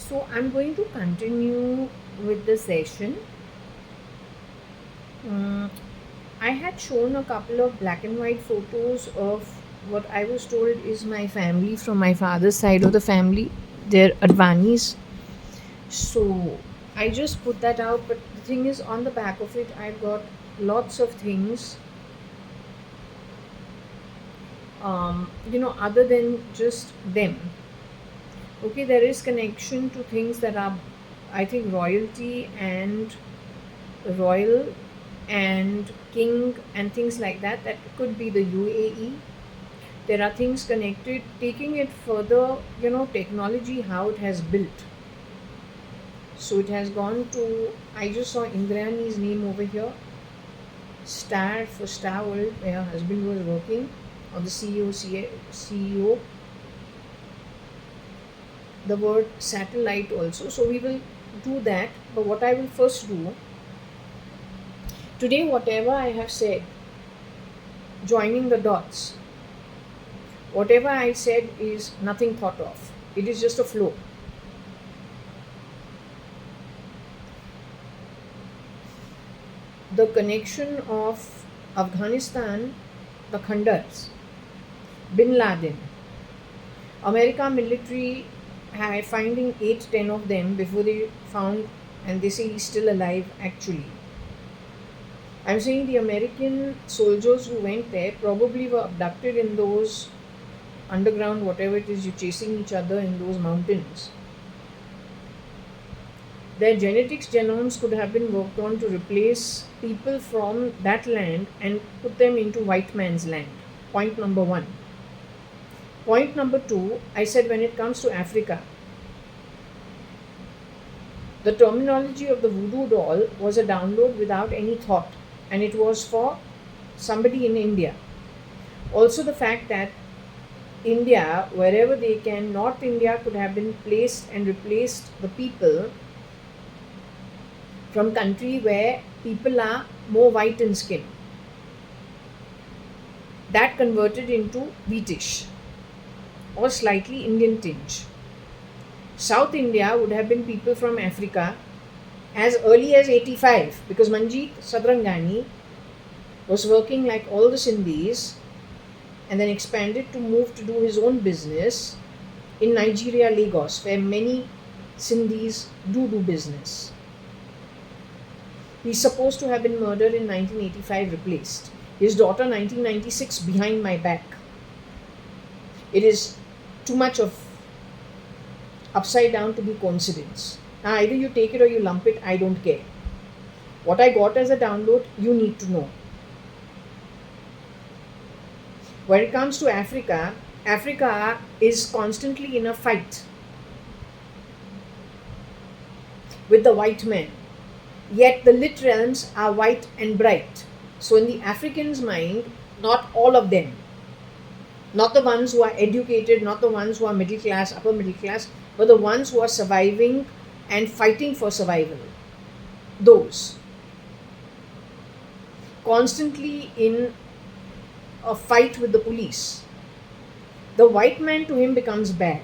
So I'm going to continue with the session. Mm, I had shown a couple of black and white photos of what I was told is my family from my father's side of the family. They're Advanis. So I just put that out, but the thing is, on the back of it, I've got lots of things, other than just them. Okay, there is connection to things that are, I think, royalty and royal and king and things like that. That could be the UAE. There are things connected, taking it further, technology, how it has built. So it has gone to, I just saw Indrani's name over here, Star for Star World, where her husband was working, or the CEO, the word satellite also. So we will do that. But what I will first do today, whatever I have said, joining the dots, whatever I said is nothing thought of. It is just a flow. The connection of Afghanistan, the Khandars, Bin Laden, America military finding 8-10 of them before they found, and they say he's still alive actually. I'm saying the American soldiers who went there probably were abducted in those underground, whatever it is, you're chasing each other in those mountains. Their genetics genomes could have been worked on to replace people from that land and put them into white man's land. Point number one. Point number two, I said when it comes to Africa, the terminology of the voodoo doll was a download without any thought, and it was for somebody in India. Also, the fact that India, wherever they can, North India could have been placed and replaced the people from country where people are more white in skin. That converted into wheatish or slightly Indian tinge. South India would have been people from Africa as early as 85, because Manjeet Sadrangani was working like all the Sindhis and then expanded to move to do his own business in Nigeria, Lagos, where many Sindhis do business. He's supposed to have been murdered in 1985, replaced. His daughter 1996, behind my back. It is too much of upside down to be coincidence. Now either you take it or you lump it, I don't care. What I got as a download, you need to know. When it comes to Africa, Africa is constantly in a fight with the white man. Yet the lit realms are white and bright. So in the African's mind, not all of them, not the ones who are educated, not the ones who are middle class, upper middle class, but the ones who are surviving and fighting for survival. Those. Constantly in a fight with the police. The white man to him becomes bad.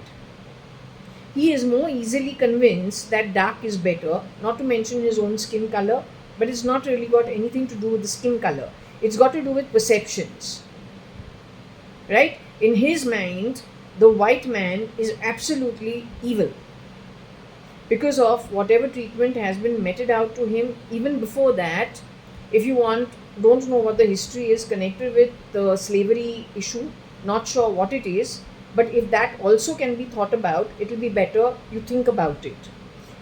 He is more easily convinced that dark is better, not to mention his own skin color, but it's not really got anything to do with the skin color. It's got to do with perceptions. Right? In his mind, the white man is absolutely evil because of whatever treatment has been meted out to him. Even before that, if you don't know what the history is connected with the slavery issue, not sure what it is, but if that also can be thought about, it will be better you think about it.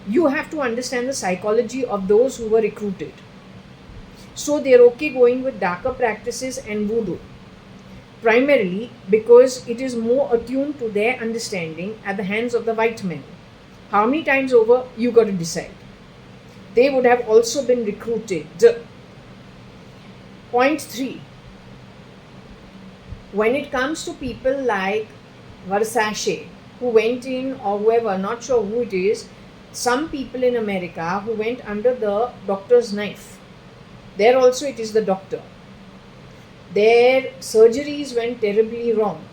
You have to understand the psychology of those who were recruited. So they're okay going with darker practices and voodoo, primarily because it is more attuned to their understanding at the hands of the white men. How many times over, you got to decide. They would have also been recruited. Point 3. When it comes to people like Versace, who went in, or whoever, not sure who it is, some people in America who went under the doctor's knife. There also it is the doctor. Their surgeries went terribly wrong.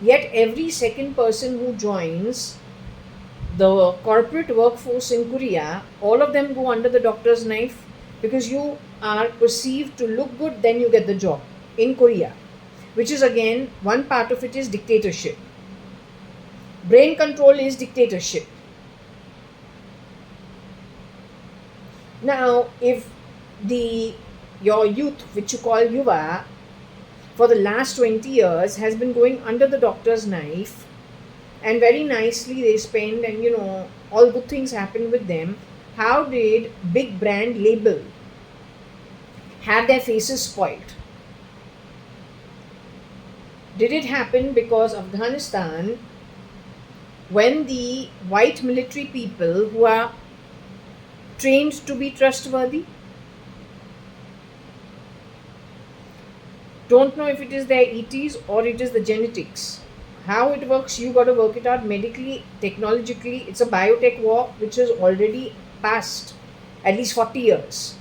Yet every second person who joins the corporate workforce in Korea, all of them go under the doctor's knife because you are perceived to look good, then you get the job in Korea, which is again one part of it is dictatorship. Brain control is dictatorship. Now, if your youth, which you call Yuva, for the last 20 years has been going under the doctor's knife, and very nicely they spend, and all good things happen with them, how did big brand label have their faces spoiled? Did it happen because Afghanistan, when the white military people who are trained to be trustworthy, don't know if it is their ETs or it is the genetics. How it works, you got to work it out medically, technologically. It's a biotech war which has already passed at least 40 years.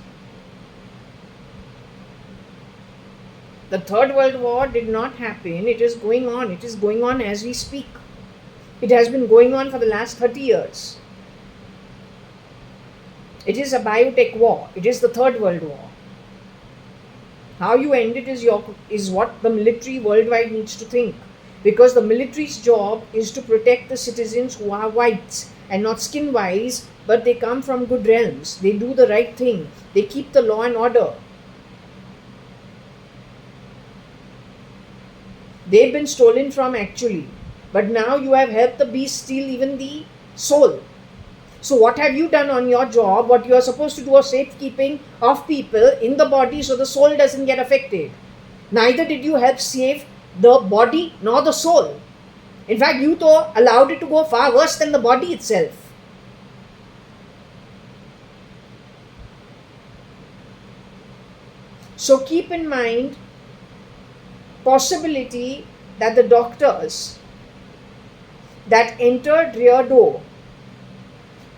The Third World War did not happen. It is going on. It is going on as we speak. It has been going on for the last 30 years. It is a biotech war. It is the Third World War. How you end it is what the military worldwide needs to think. Because the military's job is to protect the citizens who are whites and not skin-wise, but they come from good realms. They do the right thing. They keep the law and order. They've been stolen from actually. But now you have helped the beast steal even the soul. So what have you done on your job? What you are supposed to do is safekeeping of people in the body so the soul doesn't get affected. Neither did you help save the body nor the soul. In fact, you allowed it to go far worse than the body itself. So keep in mind possibility that the doctors that entered rear door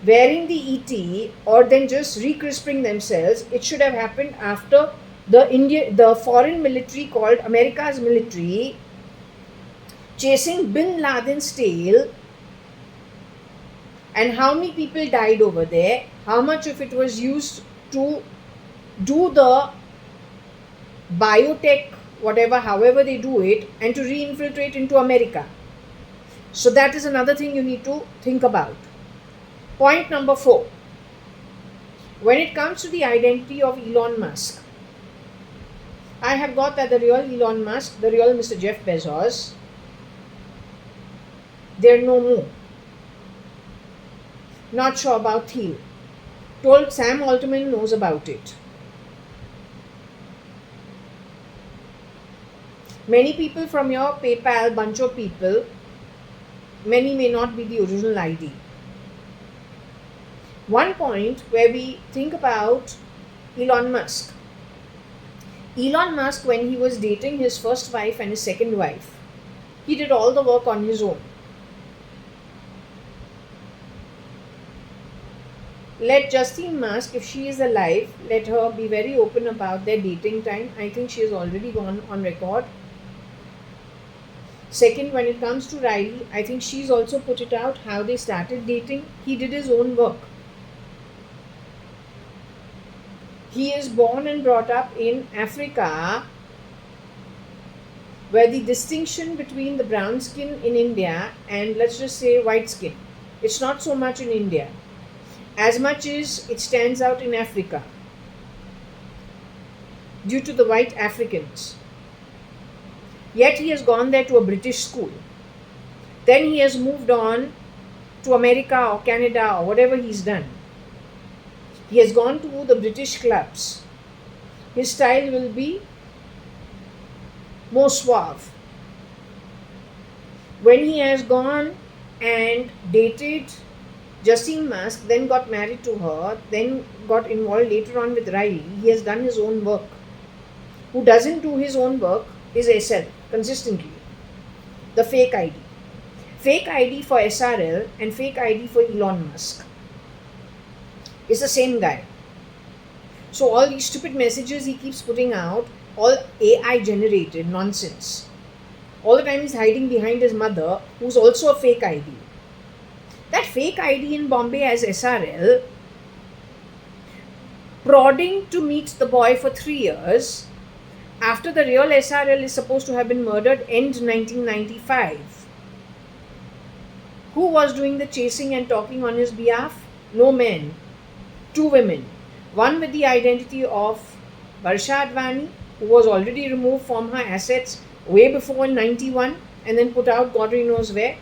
wearing the ET or then just re-crisping themselves, it should have happened after the foreign military called America's military chasing Bin Laden's tail. And how many people died over there? How much of it was used to do the biotech, whatever, however they do it, and to re-infiltrate into America? So that is another thing you need to think about. Point number 4. When it comes to the identity of Elon Musk, I have got that the real Elon Musk, the real Mr. Jeff Bezos, they're no more. Not sure about Thiel. Told Sam Altman knows about it. Many people from your PayPal, bunch of people, many may not be the original ID. One point where we think about Elon Musk. Elon Musk, when he was dating his first wife and his second wife, he did all the work on his own. Let Justine Musk, if she is alive, let her be very open about their dating time. I think she has already gone on record. Second, when it comes to Riley, I think she's also put it out how they started dating. He did his own work. He is born and brought up in Africa, where the distinction between the brown skin in India and let's just say white skin, it's not so much in India as much as it stands out in Africa due to the white Africans. Yet he has gone there to a British school. Then he has moved on to America or Canada or whatever he's done. He has gone to the British clubs. His style will be more suave. When he has gone and dated Justine Musk, then got married to her, then got involved later on with Riley, he has done his own work. Who doesn't do his own work is SL consistently. The fake ID. Fake ID for SRL and fake ID for Elon Musk. It's the same guy. So all these stupid messages he keeps putting out, all AI generated nonsense. All the time he's hiding behind his mother, who's also a fake ID. That fake ID in Bombay as SRL, prodding to meet the boy for 3 years after the real SRL is supposed to have been murdered end 1995. Who was doing the chasing and talking on his behalf? No men, two women. One with the identity of JAYA.ADVANI, who was already removed from her assets way before in 91 and then put out God knows where.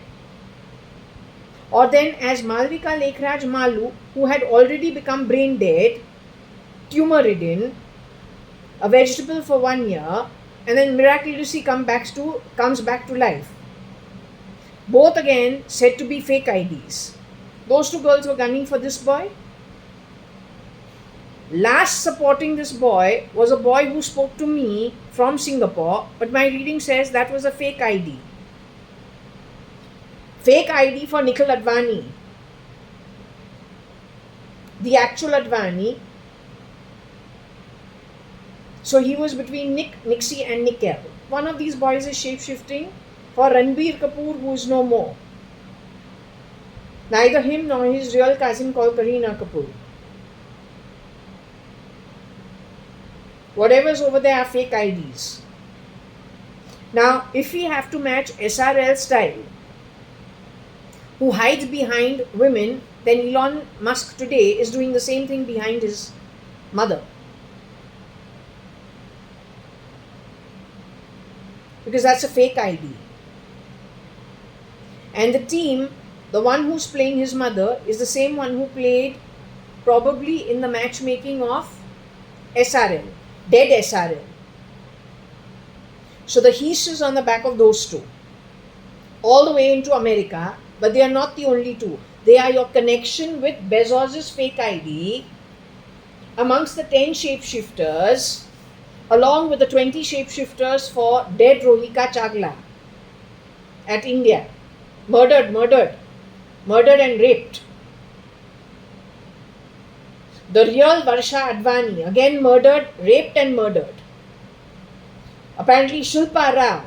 Or then as Malvika Lekhraj Malu, who had already become brain dead, tumor ridden, a vegetable for 1 year, and then miraculously comes back to life. Both again said to be fake IDs. Those two girls were gunning for this boy. Last supporting this boy was a boy who spoke to me from Singapore, but my reading says that was a fake ID. Fake ID for Nikhil Advani. The actual Advani. So he was between Nick, Nixie and Nikhil. One of these boys is shape-shifting for Ranbir Kapoor, who is no more. Neither him nor his real cousin called Kareena Kapoor. Whatever's over there are fake IDs. Now, if we have to match SRL style, who hides behind women, then Elon Musk today is doing the same thing behind his mother. Because that's a fake ID. And the team, the one who's playing his mother, is the same one who played probably in the matchmaking of SRL, dead SRL. So the heist is on the back of those two, all the way into America, but they are not the only two. They are your connection with Bezos's fake ID amongst the 10 shapeshifters, along with the 20 shapeshifters for dead Rohika Chagla at India. Murdered and raped. The real JAYA.ADVANI, again murdered, raped and murdered. Apparently Shilpa Rao,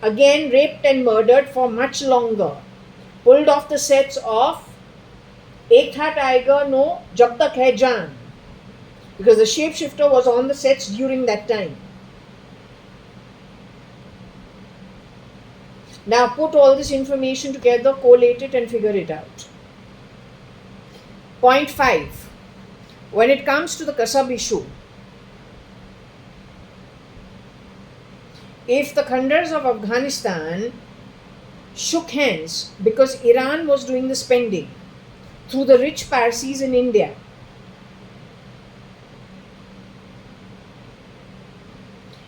again raped and murdered for much longer. Pulled off the sets of Ek Tha Tiger No Jab Tak Hai Jaan, because the shapeshifter was on the sets during that time. Now put all this information together, collate it and figure it out. Point 5. When it comes to the Kasab issue, if the Khandars of Afghanistan shook hands because Iran was doing the spending through the rich Parsis in India,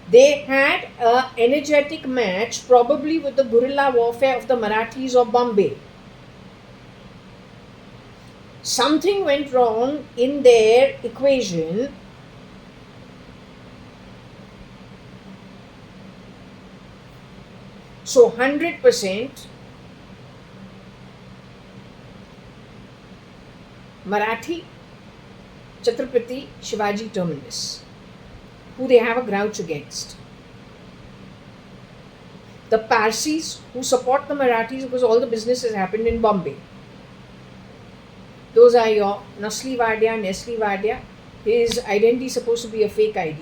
they had an energetic match probably with the guerrilla warfare of the Marathis of Bombay. Something went wrong in their equation. So 100% Marathi Chhatrapati Shivaji terminus, who they have a grouch against. The Parsis who support the Marathis because all the businesses happened in Bombay. Those are your Nestle Wadia. His identity is supposed to be a fake ID.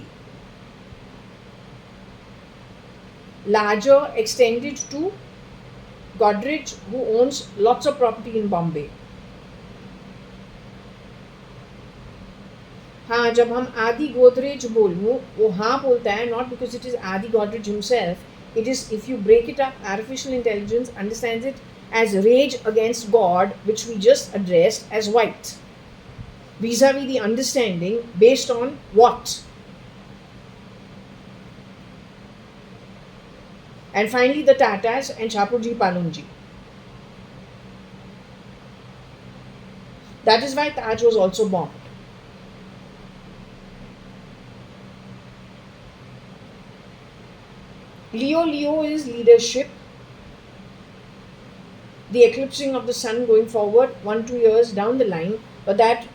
Larger extended to Godrej, who owns lots of property in Bombay. हाँ, जब हम आदि गोदरेज बोलूँ, वो हाँ बोलता है, not because it is Adi Godrej himself. It is, if you break it up, artificial intelligence understands it as rage against God, which we just addressed as white, vis-a-vis the understanding based on what? And finally the Tatas and Chapurji Palunji. That is why Taj was also bombed. Leo is leadership, the eclipsing of the sun going forward 1-2 years down the line, but that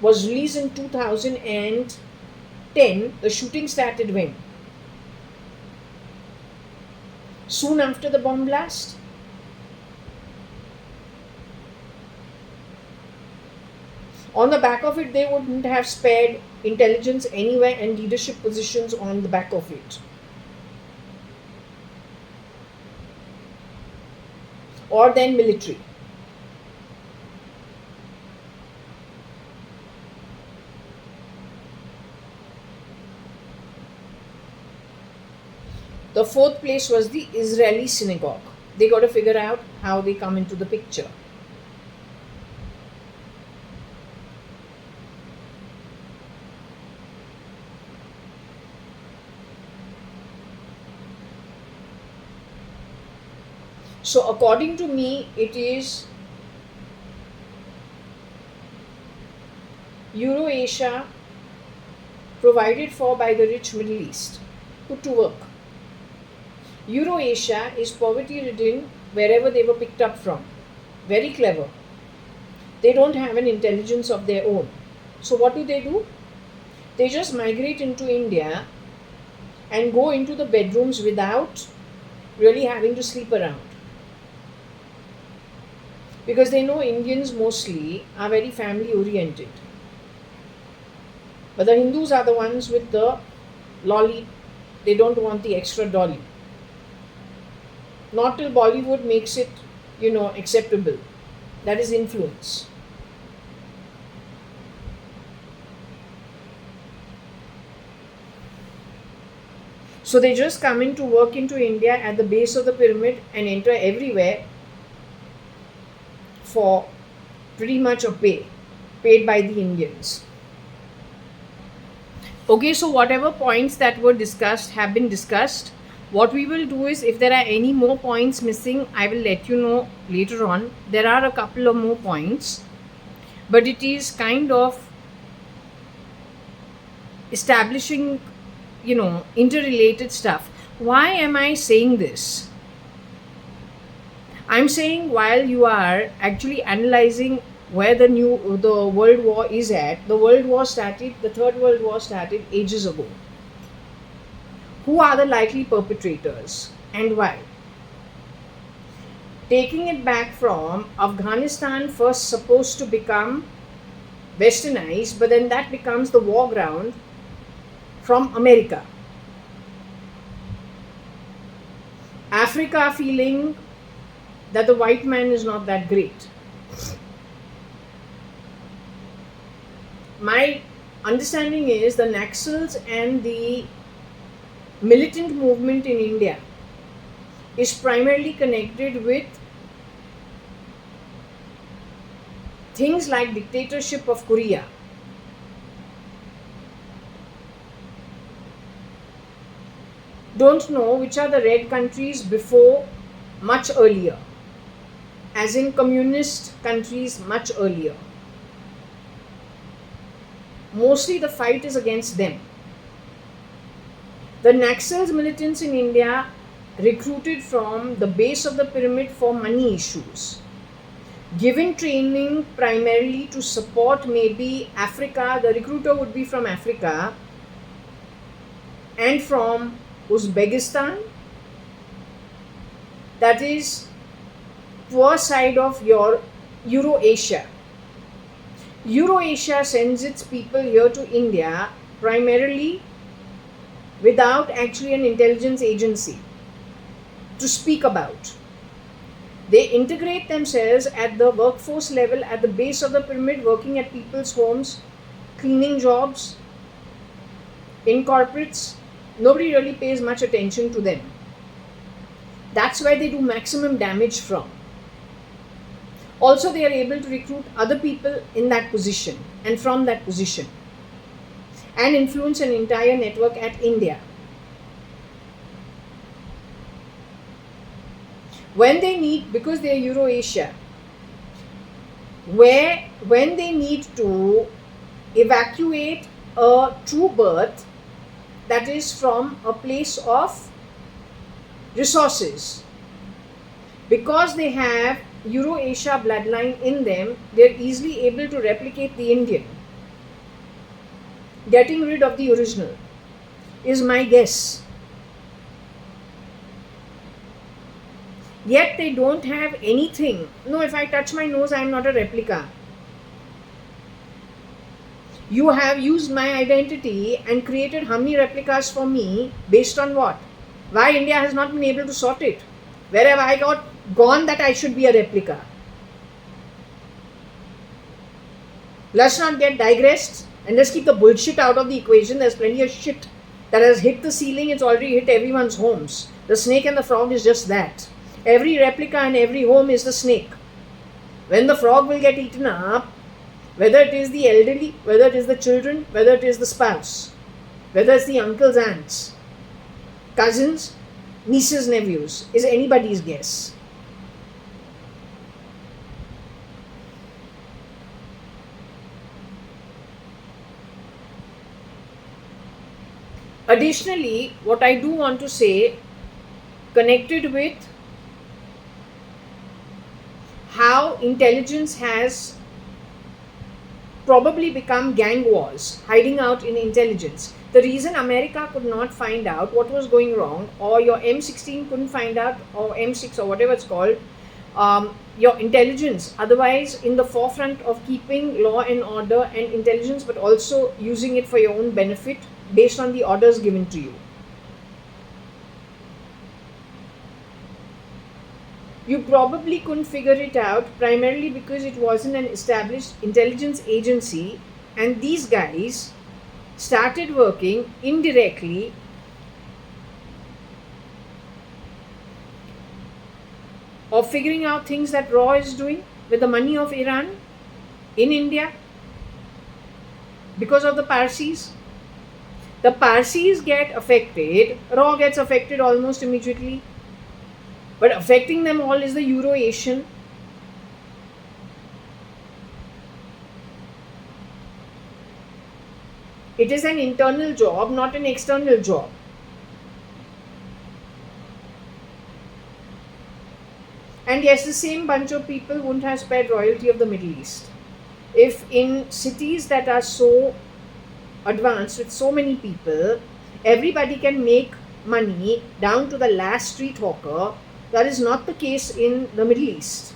was released in 2010. The shooting started when? Soon after the bomb blast. On the back of it, they wouldn't have spared intelligence anywhere and leadership positions on the back of it. Or then military. The fourth place was the Israeli synagogue. They got to figure out how they come into the picture. So according to me, it is Eurasia provided for by the rich Middle East, put to work. Eurasia is poverty ridden wherever they were picked up from. Very clever. They don't have an intelligence of their own. So what do? They just migrate into India and go into the bedrooms without really having to sleep around. Because they know Indians mostly are very family oriented. But the Hindus are the ones with the lolly. They don't want the extra dolly. Not till Bollywood makes it, acceptable. That is influence. So they just come in to work into India at the base of the pyramid and enter everywhere for pretty much a paid by the Indians. Okay, so whatever points that were discussed have been discussed. What we will do is, if there are any more points missing, I will let you know later on. There are a couple of more points, but it is kind of establishing, interrelated stuff. Why am I saying this? I'm saying while you are actually analyzing where the world war is at, the Third World War started ages ago. Who are the likely perpetrators and why? Taking it back from Afghanistan, first supposed to become westernized, but then that becomes the war ground from America. Africa feeling that the white man is not that great. My understanding is the Naxals and the militant movement in India is primarily connected with things like dictatorship of Korea. Don't know which are the red countries before, much earlier, as in communist countries much earlier. Mostly the fight is against them. The Naxals militants in India recruited from the base of the pyramid for money issues, given training primarily to support maybe Africa. The recruiter would be from Africa and from Uzbekistan, that is poor side of your Eurasia. Eurasia sends its people here to India primarily without actually an intelligence agency to speak about. They integrate themselves at the workforce level at the base of the pyramid, working at people's homes, cleaning jobs, in corporates. Nobody really pays much attention to them. That's where they do maximum damage from. Also, they are able to recruit other people in that position and from that position and influence an entire network at India. When they need, because they are Eurasia, when they need to evacuate a true birth, that is from a place of resources, because they have Eurasia bloodline in them, they are easily able to replicate the Indian, getting rid of the original, is my guess. Yet they don't have anything. No, if I touch my nose, I am not a replica. You have used my identity and created how many replicas for me based on what? Why India has not been able to sort it? Where have I gone that I should be a replica? Let's not get digressed and let's keep the bullshit out of the equation. There's plenty of shit that has hit the ceiling. It's already hit everyone's homes. The snake and the frog is just that. Every replica in every home is the snake. When the frog will get eaten up, whether it is the elderly, whether it is the children, whether it is the spouse, whether it's the uncles, aunts, cousins, nieces, nephews, is anybody's guess. Additionally, what I do want to say, connected with how intelligence has probably become gang wars, hiding out in intelligence. The reason America could not find out what was going wrong, or your M16 couldn't find out, or M6 or whatever it's called, your intelligence, otherwise in the forefront of keeping law and order and intelligence, but also using it for your own benefit based on the orders given to you. You probably couldn't figure it out primarily because it wasn't an established intelligence agency, and these guys started working indirectly of figuring out things that RAW is doing with the money of Iran in India because of the Parsis. The Parsis get affected, RAW gets affected almost immediately. But affecting them all is the Euro-Asian. It is an internal job, not an external job. And yes, the same bunch of people wouldn't have spared royalty of the Middle East. If in cities that are so advanced with so many people, everybody can make money down to the last street hawker, that is not the case in the Middle East.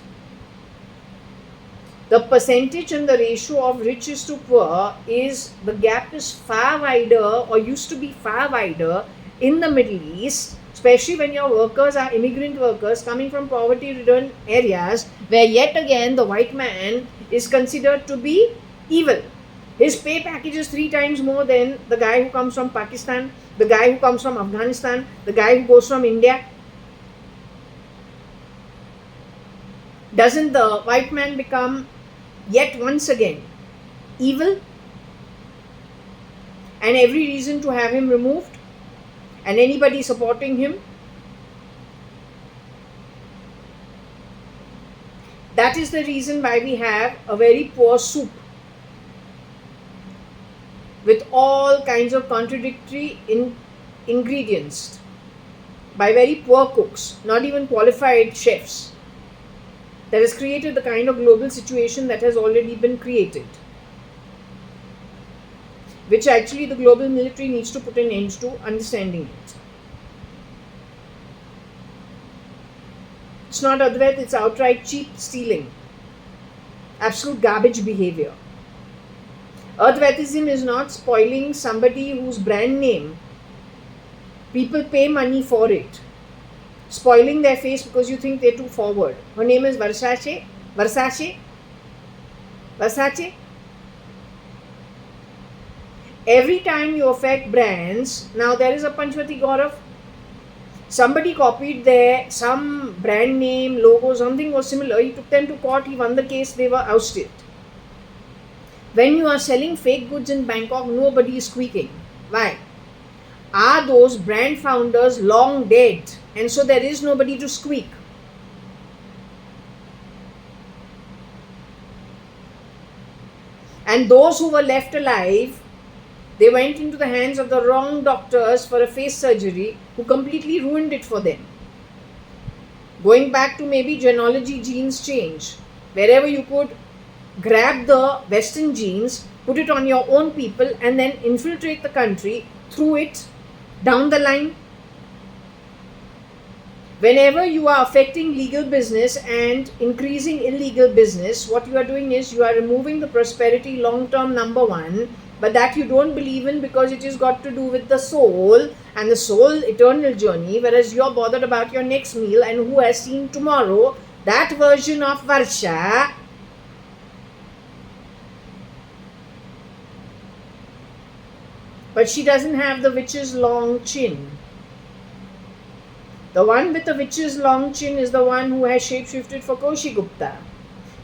The percentage and the ratio of riches to poor the gap is far wider, or used to be far wider in the Middle East, especially when your workers are immigrant workers coming from poverty-ridden areas, where yet again the white man is considered to be evil. His pay package is 3 times more than the guy who comes from Pakistan, the guy who comes from Afghanistan, the guy who goes from India. Doesn't the white man become yet once again evil? And every reason to have him removed, and anybody supporting him? That is the reason why we have a very poor soup with all kinds of contradictory ingredients by very poor cooks, not even qualified chefs. That has created the kind of global situation that has already been created, which actually the global military needs to put an end to understanding it. It's not Advait, it's outright cheap stealing. Absolute garbage behavior. Advaitism is not spoiling somebody whose brand name people pay money for it, spoiling their face because you think they're too forward. Her name is Versace. Every time you affect brands, now there is a Panchvati Gaurav. Somebody copied some brand name, logo, something was similar. He took them to court, he won the case, they were ousted. When you are selling fake goods in Bangkok, nobody is squeaking. Why? Are those brand founders long dead? And so there is nobody to squeak. And those who were left alive, they went into the hands of the wrong doctors for a face surgery who completely ruined it for them. Going back to maybe genealogy, genes change. Wherever you could grab the Western genes, put it on your own people, and then infiltrate the country through it down the line. Whenever you are affecting legal business and increasing illegal business, what you are doing is you are removing the prosperity long term, number one, but that you don't believe in because it is got to do with the soul and the soul eternal journey, whereas you're bothered about your next meal and who has seen tomorrow. That version of Varsha, but she doesn't have the witch's long chin. The one with the witch's long chin is the one who has shapeshifted for Koshi Gupta.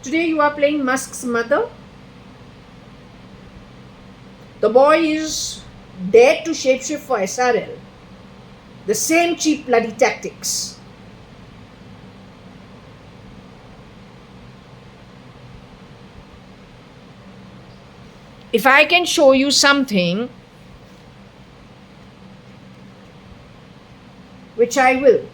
Today you are playing Musk's mother. The boy is dared to shapeshift for SRL. The same cheap bloody tactics. If I can show you something, which I will.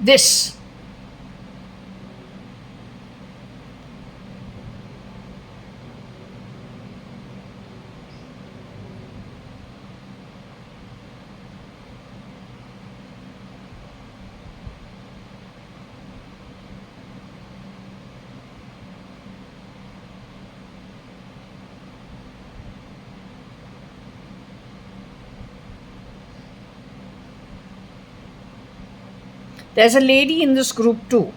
This. There's a lady in this group too.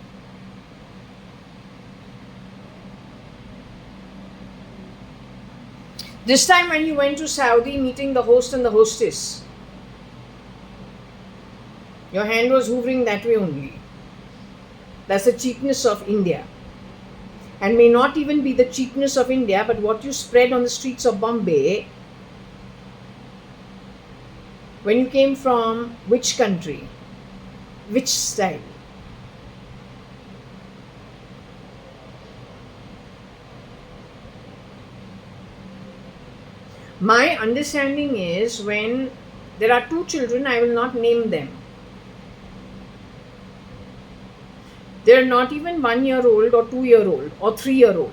This time when you went to Saudi meeting the host and the hostess, your hand was hovering that way only. That's the cheapness of India. And may not even be the cheapness of India, but what you spread on the streets of Bombay when you came from which country? Which style? My understanding is when there are two children, I will not name them. They're not even 1 year old or 2 year old or 3 year old.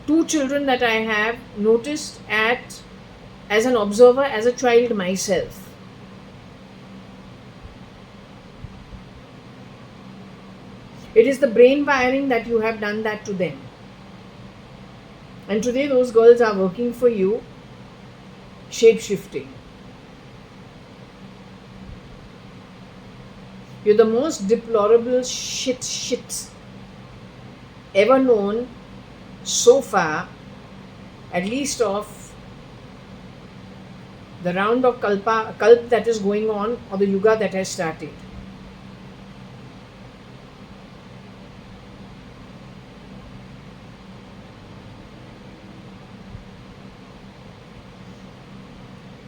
Two children that I have noticed as an observer, as a child myself. It is the brain wiring that you have done that to them. And today those girls are working for you, shape-shifting. You're the most deplorable shit ever known so far, at least of the round of kalp that is going on, or the yuga that has started.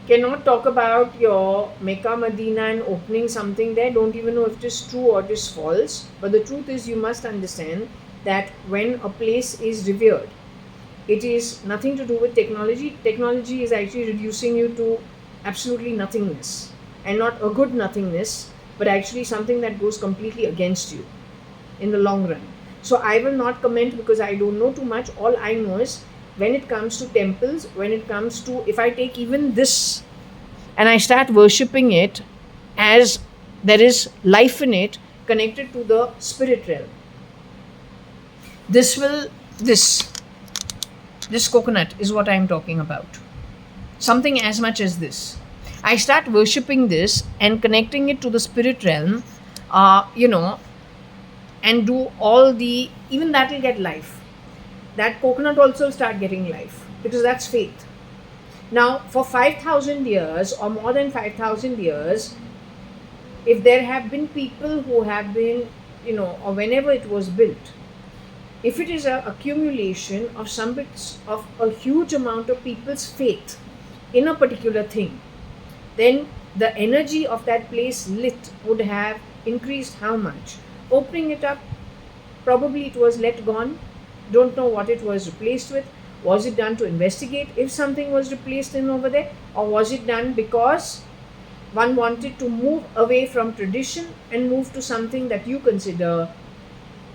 Cannot talk about your Mecca, Medina and opening something there. Don't even know if it is true or it is false. But the truth is, you must understand that when a place is revered, it is nothing to do with technology. Technology is actually reducing you to absolutely nothingness, and not a good nothingness, but actually something that goes completely against you in the long run. So I will not comment because I don't know too much. All I know is when it comes to temples, when it comes to, if I take even this and I start worshipping it as there is life in it connected to the spirit realm, this coconut is what I am talking about. Something as much as this. I start worshipping this and connecting it to the spirit realm, and do all the, even that will get life. That coconut also will start getting life because that's faith. Now, for 5,000 years or more than 5,000 years, if there have been people who have been, or whenever it was built, if it is an accumulation of some bits of a huge amount of people's faith in a particular thing, then the energy of that place lit would have increased how much? opening it up, probably it was let gone. Don't know what it was replaced with. Was it done to investigate if something was replaced in over there, or was it done because one wanted to move away from tradition and move to something that you consider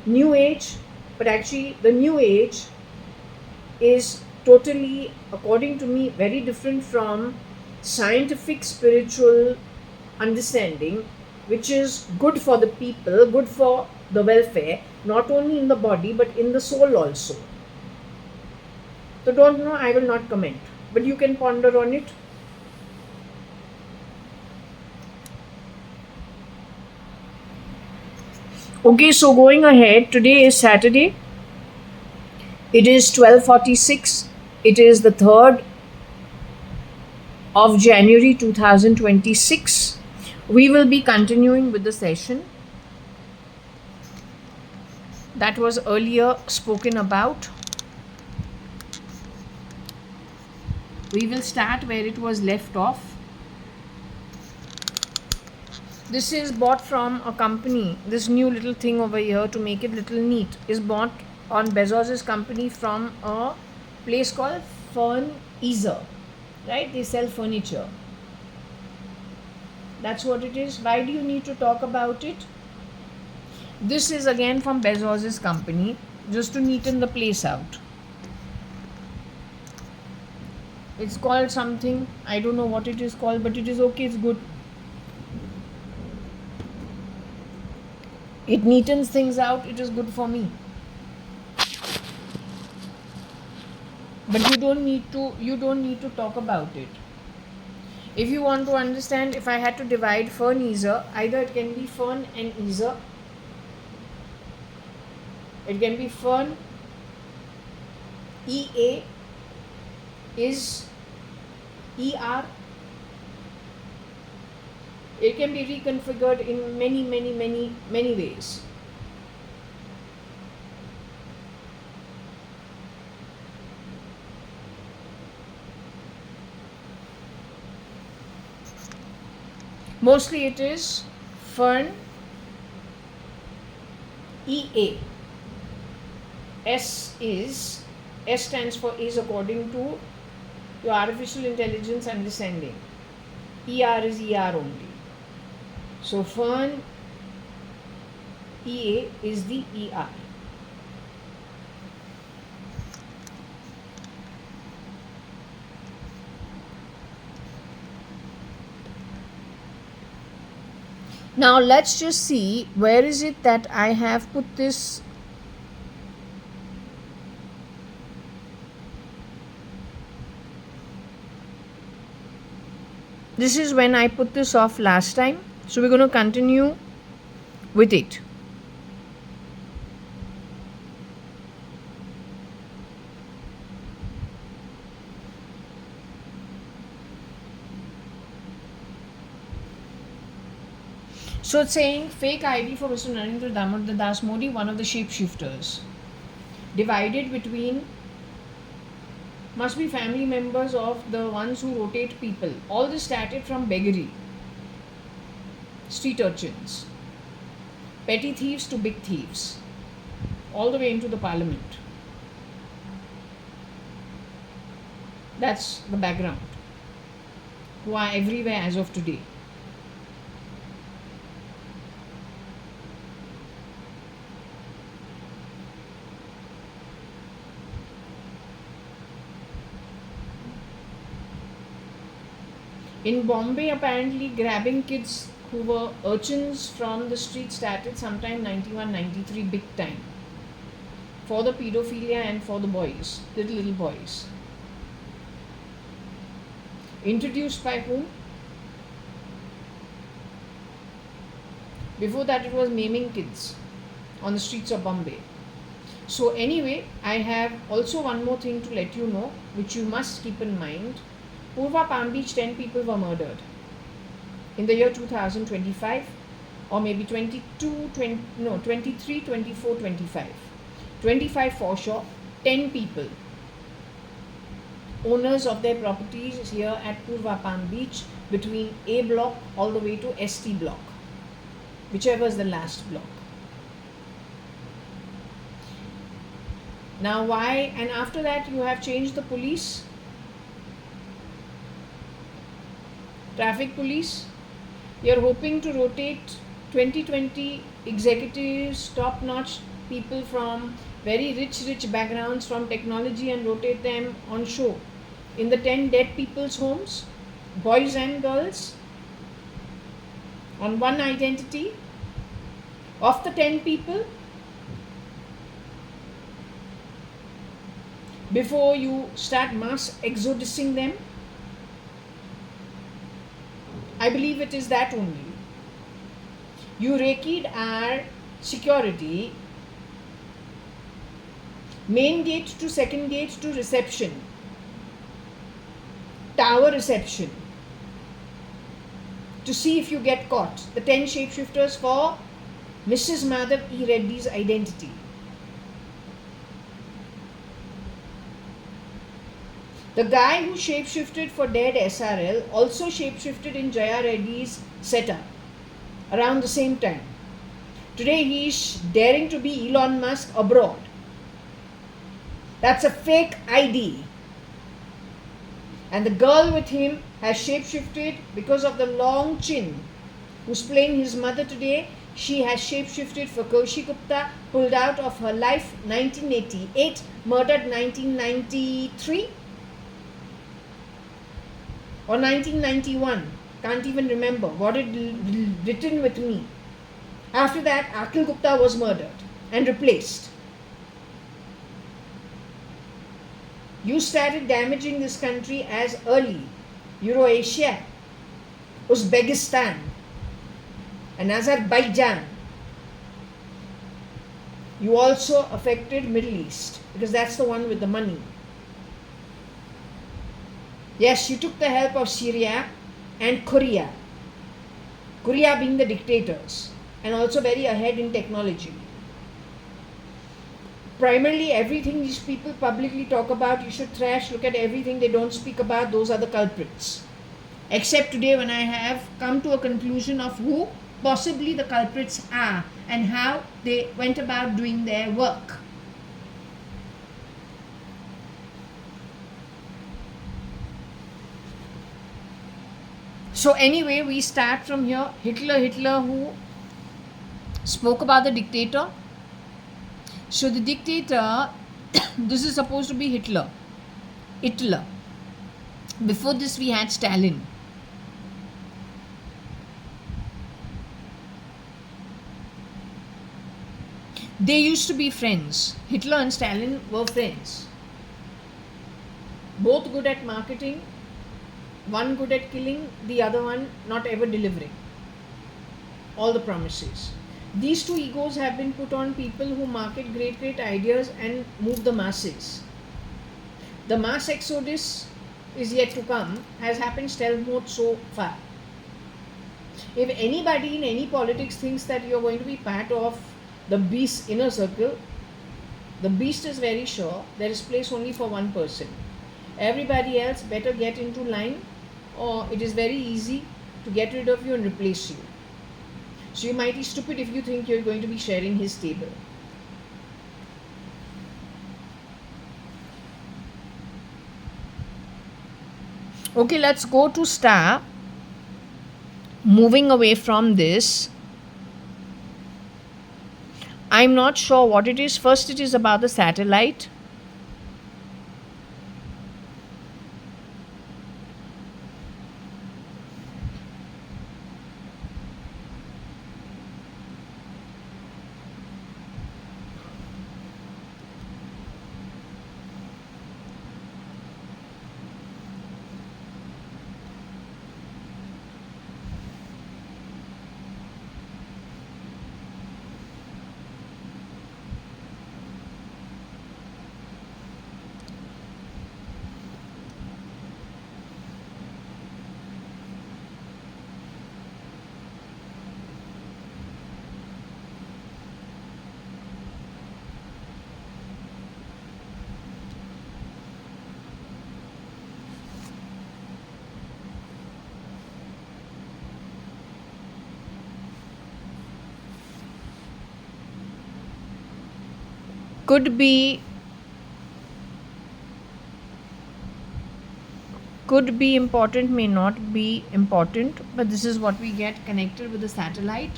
new age? But actually, the new age is totally, according to me, very different from scientific spiritual understanding, which is good for the people, good for the welfare, not only in the body but in the soul also. So don't know, I will not comment, but you can ponder on it. Okay, so going ahead, today is Saturday. It is 12:46. It is the 3rd of January 2026. We will be continuing with the session that was earlier spoken about. We will start where it was left off. This is bought from a company. This new little thing over here, to make it little neat, is bought on Bezos's company from a place called Furniture. Right? They sell furniture. That's what it is. Why do you need to talk about it? This is again from Bezos's company, just to neaten the place out. It's called something, I don't know what it is called, but it is okay, it's good. It neatens things out, it is good for me. But you don't need to talk about it. If you want to understand, if I had to divide furniture, either it can be fern and easer. It can be fern, EA is ER. It can be reconfigured in many ways. Mostly it is fern, EA. S stands for is according to your artificial intelligence understanding. ER is ER only. So fern, EA is the ER. Now let's just see, where is it that I have put this. This is when I put this off last time. So we're going to continue with it. So it's saying fake ID for Mr. Narendra Damodar Das Modi, one of the shapeshifters. Divided between, must be family members of the ones who rotate people. All this started from beggary, street urchins, petty thieves to big thieves, all the way into the parliament. That's the background, who are everywhere as of today. In Bombay, apparently grabbing kids who were urchins from the street started sometime 91-93, big time, for the pedophilia and for the boys, little boys. Introduced by whom? Before that it was maiming kids on the streets of Bombay. So anyway, I have also one more thing to let you know, which you must keep in mind. Purva Palm Beach, 10 people were murdered in the year 2025, or maybe 23, 24, 25. 25 for sure, 10 people. Owners of their properties here at Purva Palm Beach, between A block all the way to ST block, whichever is the last block. Now why? And after that you have changed the police, traffic police. You're hoping to rotate 2020 executives, top notch people from very rich backgrounds from technology, and rotate them on show in the 10 dead people's homes, boys and girls, on one identity. Of the 10 people, before you start mass exodusing them, I believe it is that only. You rakied our security, main gate to second gate to reception, tower reception, to see if you get caught. The 10 shapeshifters for Mrs. Madhav E. Reddy's identity. The guy who shapeshifted for dead SRL also shapeshifted in Jaya Reddy's setup around the same time. Today he is daring to be Elon Musk abroad. That's a fake ID. And the girl with him has shapeshifted because of the long chin, who's playing his mother today. She has shapeshifted for Kaushik Gupta, pulled out of her life 1988, murdered 1993 or 1991. Can't even remember. Got it written with me. After that, Akhil Gupta was murdered and replaced. You started damaging this country as early. Eurasia, Uzbekistan, and Azerbaijan. You also affected Middle East because that's the one with the money. Yes, you took the help of Syria and Korea. Korea being the dictators and also very ahead in technology. Primarily everything these people publicly talk about, you should trash. Look at everything they don't speak about. Those are the culprits. Except today when I have come to a conclusion of who possibly the culprits are and how they went about doing their work. So anyway, we start from here. Hitler who spoke about the dictator. So the dictator, this is supposed to be Hitler. Before this we had Stalin. They used to be friends. Hitler and Stalin were friends. Both good at marketing, one good at killing, the other one not ever delivering all the promises. These two egos have been put on people who market great ideas and move the masses. The mass exodus is yet to come, has happened stealth mode so far. If anybody in any politics thinks that you're going to be part of the beast's inner circle, the beast is very sure there is place only for one person. Everybody else better get into line, or it is very easy to get rid of you and replace you. So you might be stupid if you think you're going to be sharing his table. Okay, let's go to star. Moving away from this, I'm not sure what it is. First, it is about the satellite. Could be Could be important, may not be important, but this is what we get connected with the satellite.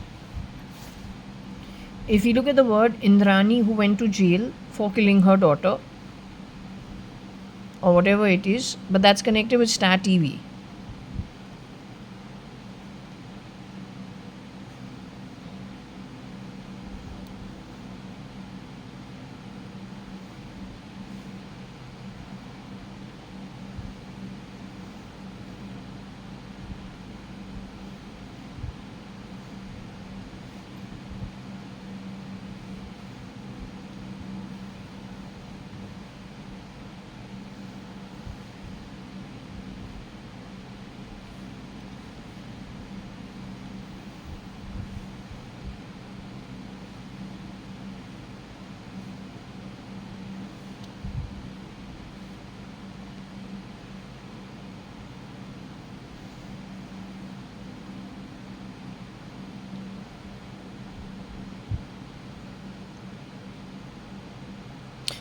If you look at the word Indrani, who went to jail for killing her daughter, or whatever it is, but that's connected with Star TV.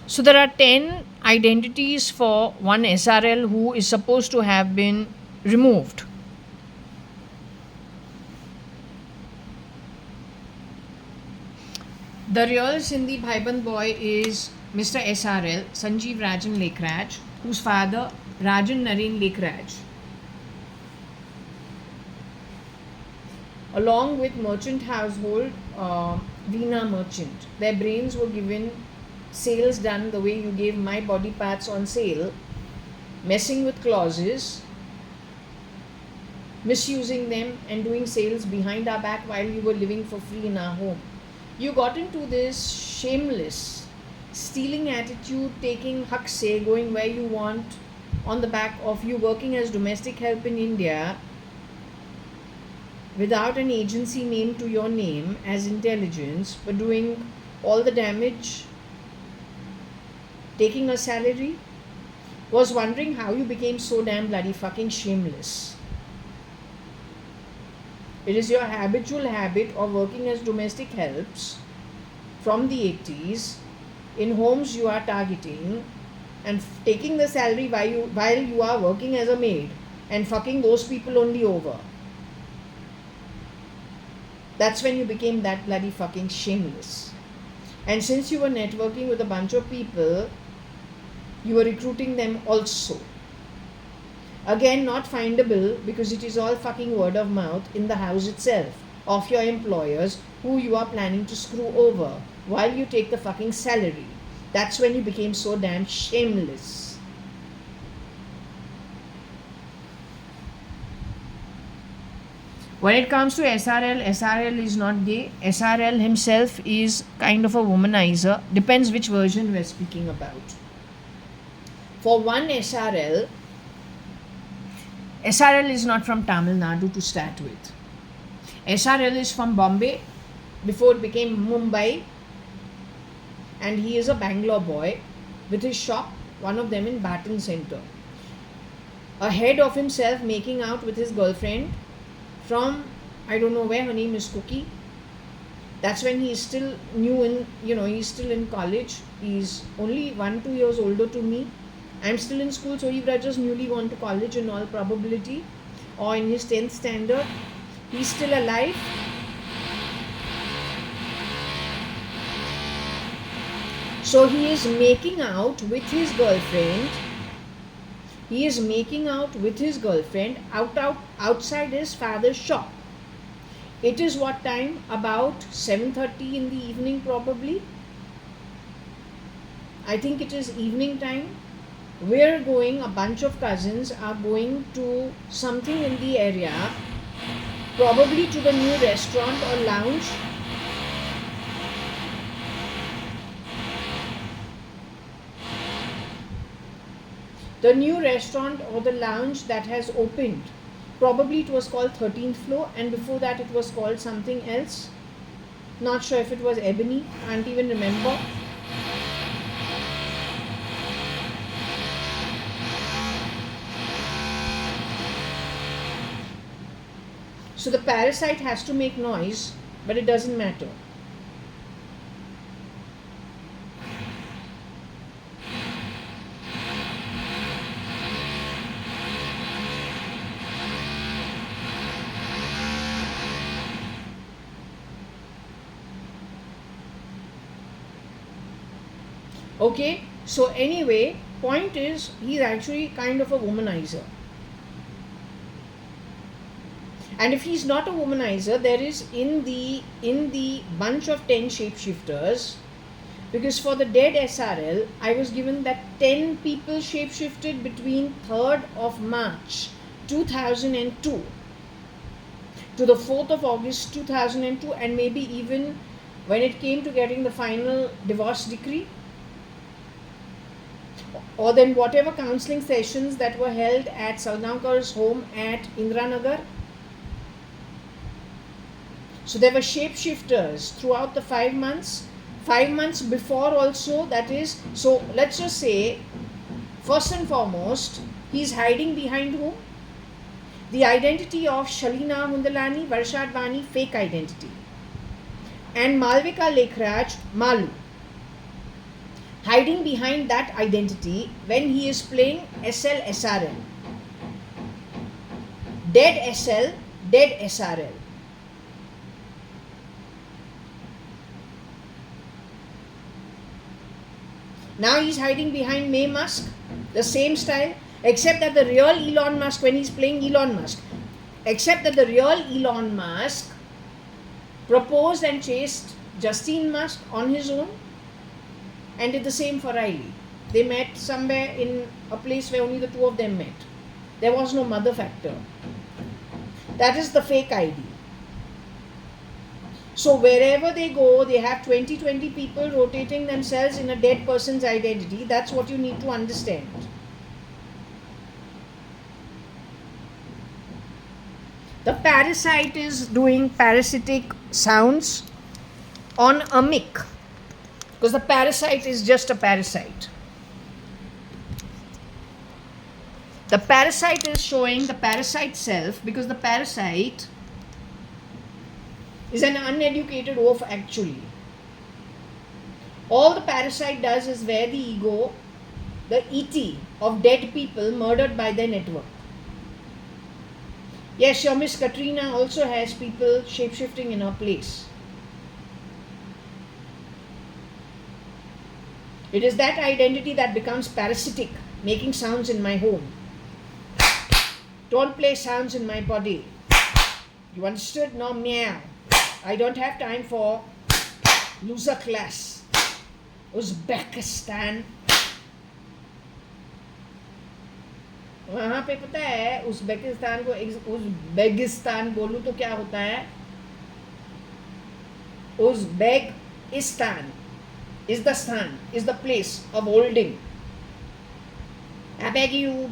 So there are 10 identities for one SRL who is supposed to have been removed. The real Sindhi Bhaiband boy is Mr. SRL, Sanjeev Rajan Lekraj, whose father Rajan Naren Lekraj, along with merchant household Veena Merchant. Their brains were given sales done the way you gave my body parts on sale, messing with clauses, misusing them, and doing sales behind our back while you were living for free in our home. You got into this shameless, stealing attitude, taking hak se, going where you want, on the back of you working as domestic help in India without an agency name to your name as intelligence, but doing all the damage, taking a salary, was wondering how you became so damn bloody fucking shameless. It is your habitual habit of working as domestic helps from the 80s in homes you are targeting and taking the salary while you are working as a maid and fucking those people only over. That's when you became that bloody fucking shameless. And since you were networking with a bunch of people, you were recruiting them also. Again, not findable because it is all fucking word of mouth in the house itself of your employers who you are planning to screw over while you take the fucking salary. That's when you became so damn shameless. When it comes to SRL, SRL is not gay. SRL himself is kind of a womanizer. Depends which version we're speaking about. For one SRL is not from Tamil Nadu to start with. SRL is from Bombay before it became Mumbai, and he is a Bangalore boy with his shop, one of them in Baton Center. Ahead of himself making out with his girlfriend from, I don't know where, her name is Cookie. That's when he is still new in, he's still in college. He's only 1-2 years older to me. I'm still in school, so he would have just newly gone to college in all probability, or in his 10th standard. He's still alive. So he is making out with his girlfriend. Outside his father's shop. It is what time? About 7:30 in the evening probably. I think it is evening time. We're going, a bunch of cousins are going to something in the area, probably to the new restaurant or lounge. The new restaurant or the lounge that has opened, probably it was called 13th floor, and before that it was called something else. Not sure if it was Ebony, can't even remember. So the parasite has to make noise, but it doesn't matter. Okay, so anyway, point is he's actually kind of a womanizer. And if he's not a womanizer, there is in the bunch of 10 shapeshifters, because for the dead SRL, I was given that 10 people shapeshifted between 3rd of March 2002 to the 4th of August 2002, and maybe even when it came to getting the final divorce decree, or then whatever counseling sessions that were held at Salgankar's home at Indranagar. So there were shapeshifters throughout the 5 months. 5 months before also, that is, so let's just say, first and foremost, he's hiding behind whom? The identity of Shalina Hundalani, Varsha.ADVANI, fake identity. And Malvika Lekhraj, Malu. Hiding behind that identity when he is playing SL SRL. Dead SL, dead SRL. Now he's hiding behind May Musk, the same style, except that the real Elon Musk, when he's playing Elon Musk, except that the real Elon Musk proposed and chased Justine Musk on his own and did the same for Riley. They met somewhere in a place where only the two of them met. There was no mother factor. That is the fake ID. So wherever they go, they have 20 people rotating themselves in a dead person's identity. That's what you need to understand. The parasite is doing parasitic sounds on a mic, because the parasite is just a parasite. The parasite is showing the parasite self, because the parasite is an uneducated oaf actually. All the parasite does is wear the ego, the ET of dead people murdered by their network. Yes, your Miss Katrina also has people shapeshifting in her place. It is that identity that becomes parasitic, making sounds in my home. Don't play sounds in my body. You understood? No, meow. I don't have time for loser class. Uzbekistan. वहाँ पे पता है Uzbekistan को Uzbekistan बोलूँ तो क्या होता है? Uzbekistan is the stan, is the place of holding. I beg you,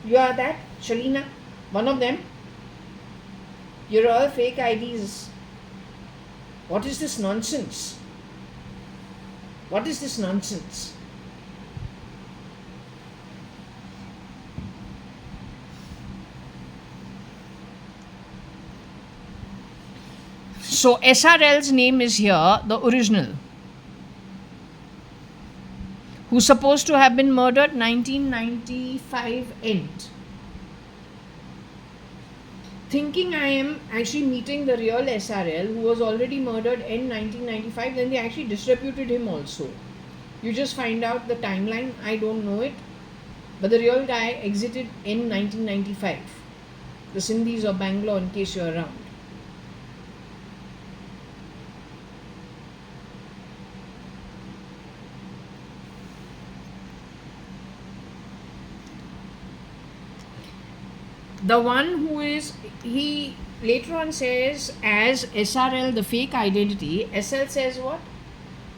you are that, Shalina, one of them. You're all fake IDs. What is this nonsense? What is this nonsense? So SRL's name is here, the original, who's supposed to have been murdered 1995 end. Thinking I am actually meeting the real SRL who was already murdered in 1995, then they actually disreputed him also. You just find out the timeline, I don't know it, but the real guy exited in 1995. The Sindhis of Bangalore, in case you're around. The one who is, he later on says as SRL, the fake identity, SL says what?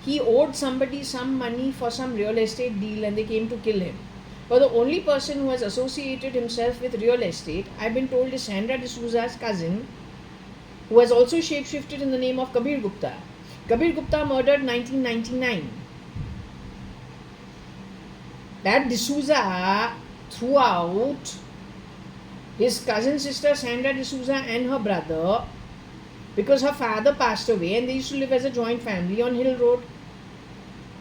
He owed somebody some money for some real estate deal and they came to kill him. But the only person who has associated himself with real estate, I've been told, is Sandra D'Souza's cousin, who has also shapeshifted in the name of Kabir Gupta. Kabir Gupta murdered 1999. That D'Souza threw out his cousin sister Sandra D'Souza and her brother because her father passed away and they used to live as a joint family on Hill Road.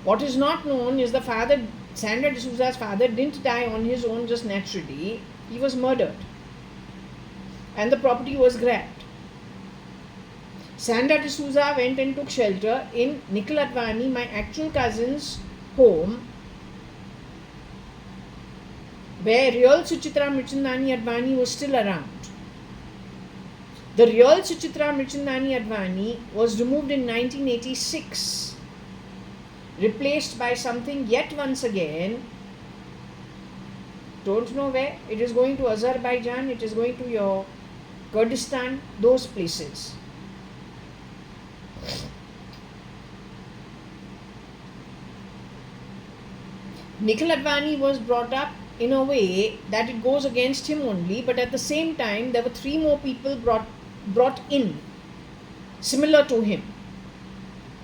What is not known is the father, Sandra D'Souza's father, didn't die on his own just naturally. He was murdered and the property was grabbed. Sandra D'Souza went and took shelter in Nikhil Advani, my actual cousin's home where real Suchitra Mirchandani Advani was still around. The real Suchitra Mirchandani Advani was removed in 1986, replaced by something yet once again, don't know where. It is going to Azerbaijan, it is going to your Kurdistan, those places. Nikhil Advani was brought up in a way that it goes against him only, but at the same time there were 3 more people brought in similar to him,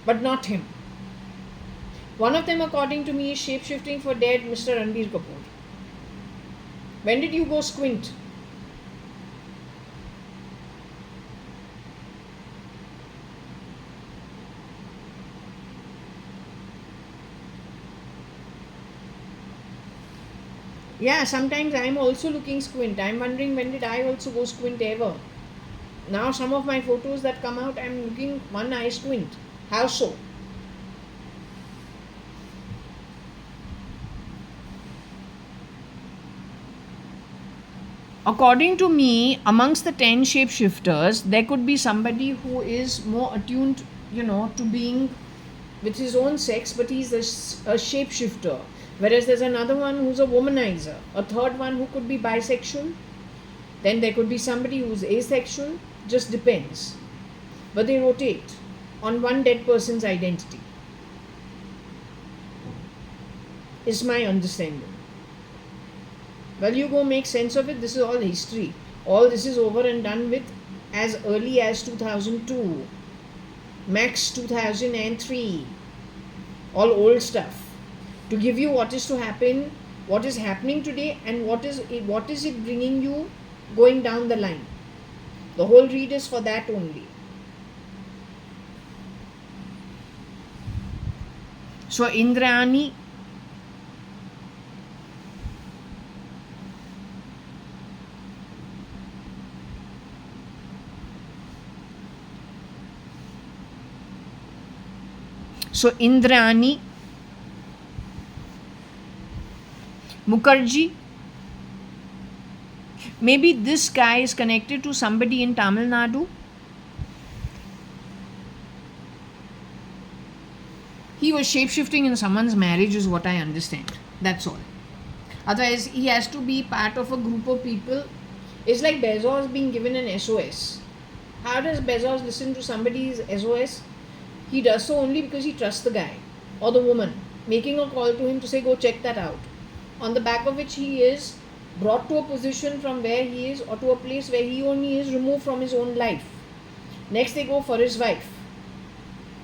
but not him. One of them, according to me, is shape-shifting for dead Mr. Ranbir Kapoor. When did you go squint? Yeah, sometimes I am also looking squint. I am wondering, when did I also go squint ever? Now some of my photos that come out, I am looking one eye squint. How so? According to me, amongst the 10 shapeshifters, there could be somebody who is more attuned, to being with his own sex, but he's a shapeshifter. Whereas there's another one who's a womanizer, a third one who could be bisexual, then there could be somebody who's asexual, just depends. But they rotate on one dead person's identity, is my understanding. Well, you go make sense of it. This is all history. All this is over and done with as early as 2002, max 2003, all old stuff. To give you what is to happen, what is happening today, and what is it bringing you going down the line. The whole read is for that only. So Indrani, Mukherjee, maybe this guy is connected to somebody in Tamil Nadu. He was shapeshifting in someone's marriage is what I understand. That's all. Otherwise, he has to be part of a group of people. It's like Bezos being given an SOS. How does Bezos listen to somebody's SOS? He does so only because he trusts the guy or the woman, making a call to him to say, go check that out. On the back of which he is brought to a position from where he is, or to a place where he only is removed from his own life. Next they go for his wife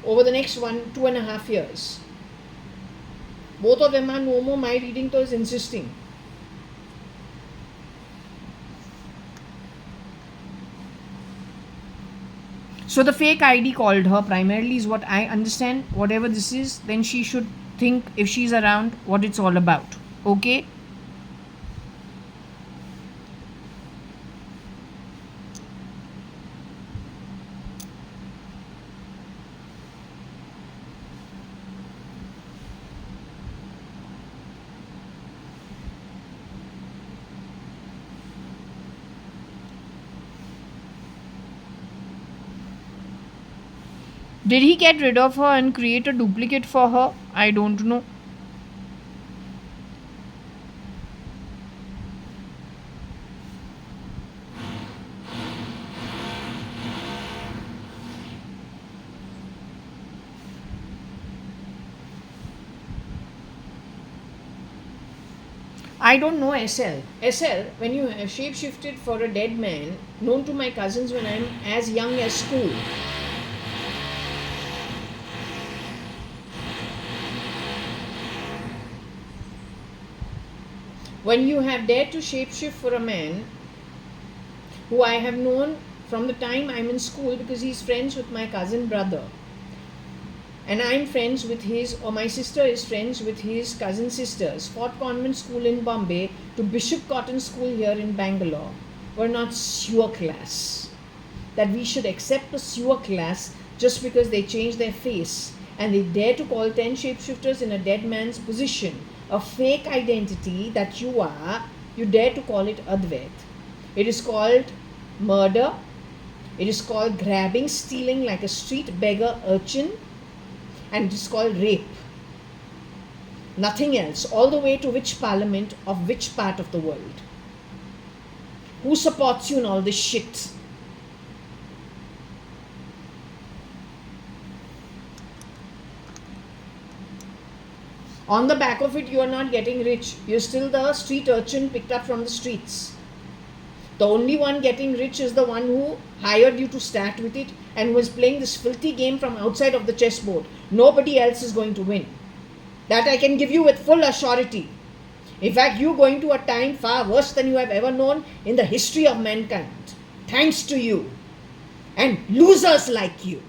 over the next 2.5 years. Both of them are no more. My reading though is insisting. So the fake ID called her primarily is what I understand. Whatever this is, then she should think, if she's around, what it's all about. Okay? Did he get rid of her and create a duplicate for her? I don't know. I don't know SL. SL, when you have shapeshifted for a dead man, known to my cousins when I'm as young as school. When you have dared to shapeshift for a man who I have known from the time I'm in school, because he's friends with my cousin brother, and I'm friends with his, or my sister is friends with his cousin sisters, Fort Convent School in Bombay to Bishop Cotton School here in Bangalore, were not sewer class. That we should accept a sewer class just because they change their face and they dare to call 10 shapeshifters in a dead man's position, a fake identity that you are, you dare to call it Advait. It is called murder. It is called grabbing, stealing like a street beggar urchin, and it is called rape. Nothing else. All the way to which parliament of which part of the world? Who supports you in all this shit? On the back of it, you are not getting rich. You're still the street urchin picked up from the streets. The only one getting rich is the one who hired you to start with it and was playing this filthy game from outside of the chessboard. Nobody else is going to win. That I can give you with full assurity. In fact, you're going to a time far worse than you have ever known in the history of mankind. Thanks to you and losers like you.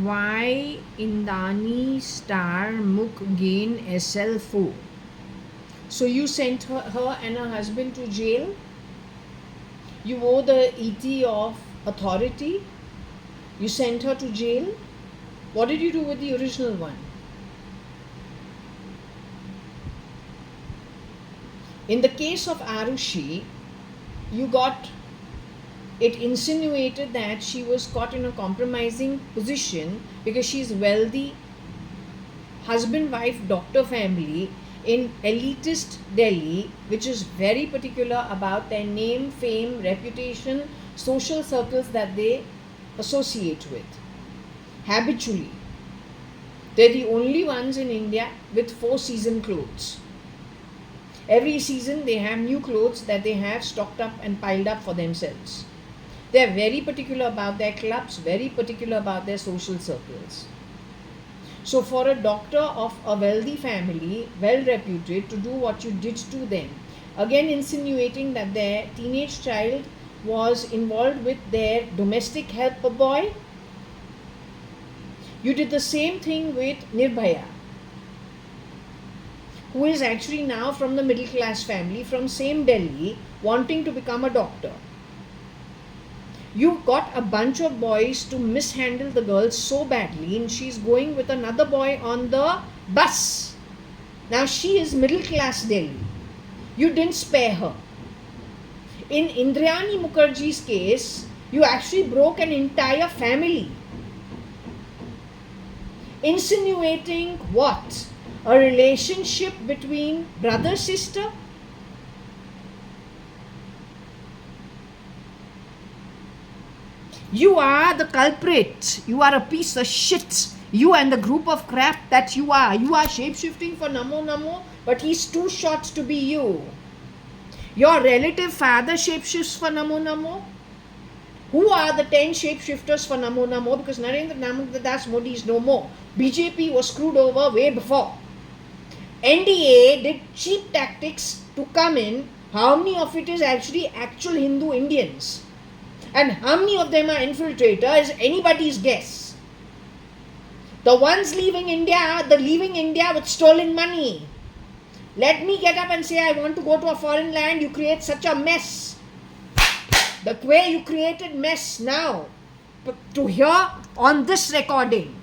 Why Indani star Muk gain SL4? So you sent her and her husband to jail? You owe the ET of authority? You sent her to jail? What did you do with the original one? In the case of Arushi, you got it insinuated that she was caught in a compromising position because she's wealthy, husband-wife doctor family in elitist Delhi, which is very particular about their name, fame, reputation, social circles that they associate with. Habitually, they're the only ones in India with 4-season clothes. Every season they have new clothes that they have stocked up and piled up for themselves. They are very particular about their clubs, very particular about their social circles. So for a doctor of a wealthy family, well reputed, to do what you did to them, again insinuating that their teenage child was involved with their domestic helper boy, you did the same thing with Nirbhaya, who is actually now from the middle class family, from same Delhi, wanting to become a doctor. You got a bunch of boys to mishandle the girl so badly, and she's going with another boy on the bus. Now she is middle class Delhi. You didn't spare her. In Indrayani Mukherjee's case, you actually broke an entire family. Insinuating what? A relationship between brother-sister? You are the culprit. You are a piece of shit. You and the group of crap that you are. You are shape-shifting for Namo Namo, but he's too short to be you. Your relative father shapeshifts for Namo Namo. Who are the 10 shapeshifters for Namo Namo? Because Narendra Das Modi is no more. BJP was screwed over way before. NDA did cheap tactics to come in. How many of it is actually actual Hindu Indians? And how many of them are infiltrator is anybody's guess. The ones leaving India are leaving India with stolen money. Let me get up and say I want to go to a foreign land. You create such a mess. The way you created mess now to hear on this recording.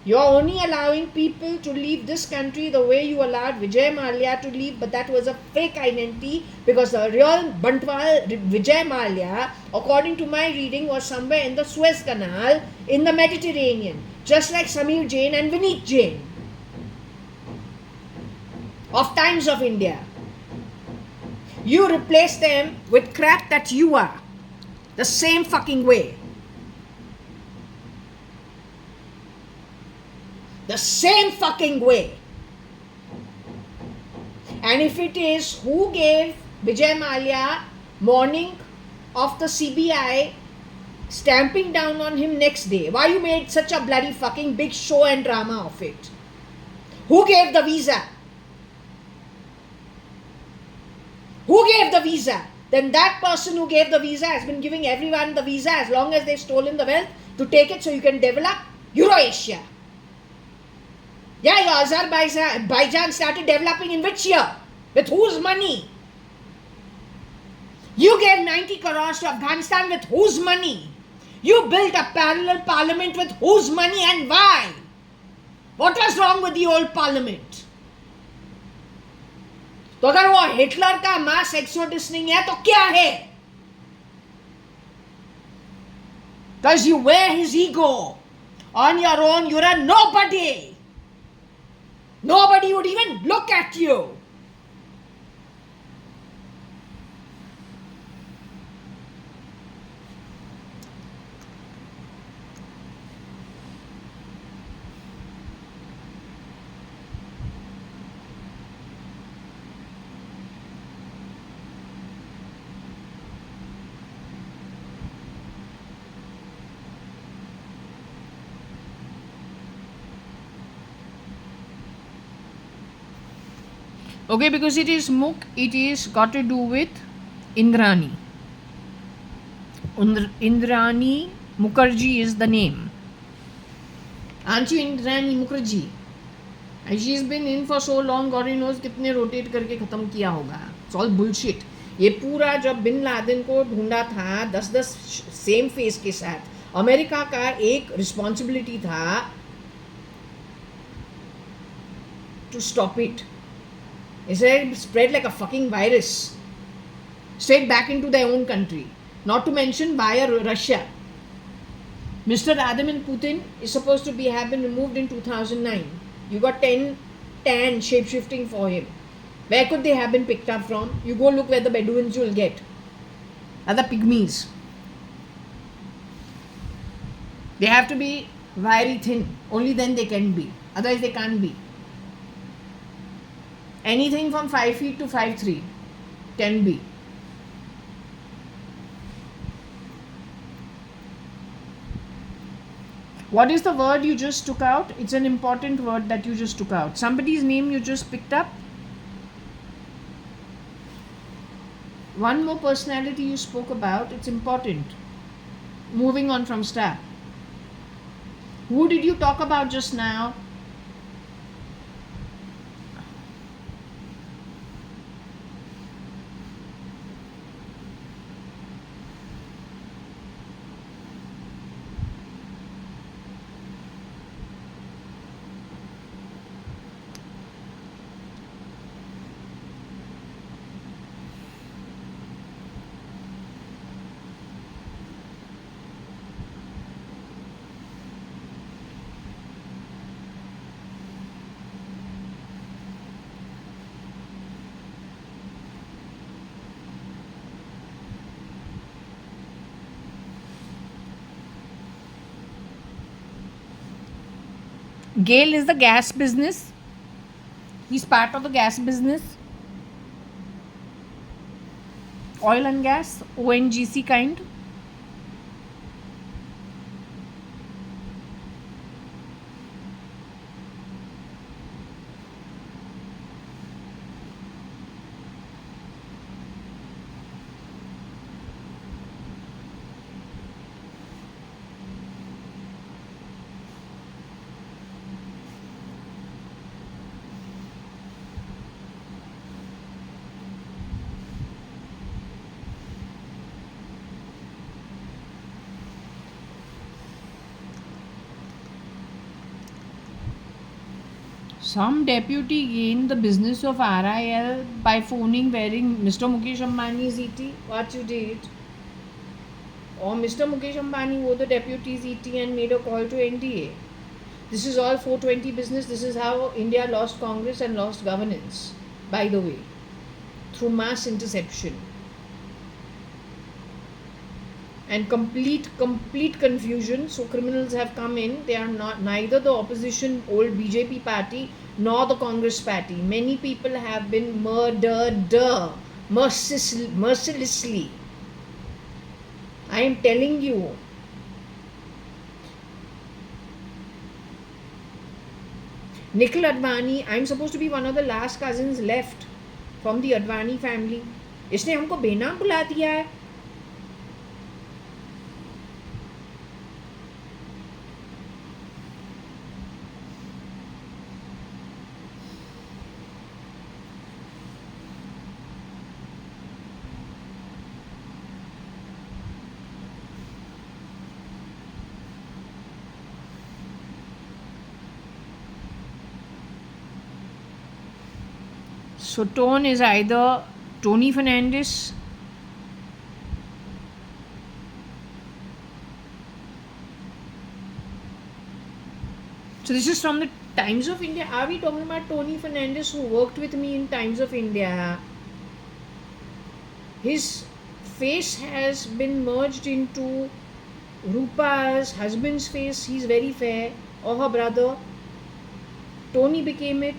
You're only allowing people to leave this country the way you allowed Vijay Mallya to leave, but that was a fake identity because the real Bantwal Vijay Mallya, according to my reading, was somewhere in the Suez Canal in the Mediterranean, just like Samir Jain and Vineet Jain of Times of India. You replace them with crap that you are, the same fucking way. the same fucking way. And if it is who gave Vijay Mallya morning of the CBI stamping down on him next day, why you made such a bloody fucking big show and drama of it? Who gave the visa? Who gave the visa? Then that person who gave the visa has been giving everyone the visa as long as they've stolen the wealth to take it so you can develop Eurasia. Yeah, your Azerbaijan started developing in which year? With whose money? You gave 90 crores to Afghanistan with whose money? You built a parallel parliament with whose money and why? What was wrong with the old parliament? तो अगर वो Hitler का mass exodus नहीं है तो क्या है? Because you wear his ego. On your own, you're a nobody. Nobody would even look at you. Okay, because it is Mukh, it is got to do with Indrani. Indrani Mukherjee is the name. Aren't you Indrani Mukherjee? And she's been in for so long, God knows कितने rotate करके खत्म किया होगा. It's all bullshit. ये पूरा जब bin Laden को ढूंढा था 10-10 सेम फेस के साथ, अमेरिका का एक रिस्पॉन्सिबिलिटी था to stop it. Israel spread like a fucking virus straight back into their own country. Not to mention via Russia. Mr. Vladimir Putin is supposed to have been removed in 2009. You got 10 tan shape-shifting for him. Where could they have been picked up from? You go look where the Bedouins will get. Other pygmies. They have to be very thin. Only then they can be. Otherwise they can't be. Anything from 5 feet to 5'3" can be. What is the word you just took out? It's an important word that you just took out. Somebody's name you just picked up. One more personality you spoke about. It's important. Moving on from star. Who did you talk about just now? Gale is the gas business. He's part of the gas business. Oil and gas, ONGC kind. Some deputy gained the business of RIL by phoning wearing Mr. Mukesh Ambani's ET. What you did? Or Mr. Mukesh Ambani wore the deputy's ET and made a call to NDA. This is all 420 business. This is how India lost Congress and lost governance, by the way, through mass interception. and complete confusion. So criminals have come in. They are not neither the opposition old BJP party nor the Congress party. Many people have been murdered mercilessly. I am telling you. Nikhil Advani, I'm supposed to be one of the last cousins left from the Advani family. इसने हमको बेनाम बुला दिया है. So tone is either Tony Fernandez, so this is from the Times of India. Are we talking about Tony Fernandez, who worked with me in Times of India? His face has been merged into Rupa's husband's face. He's very fair, or her brother. Tony became it.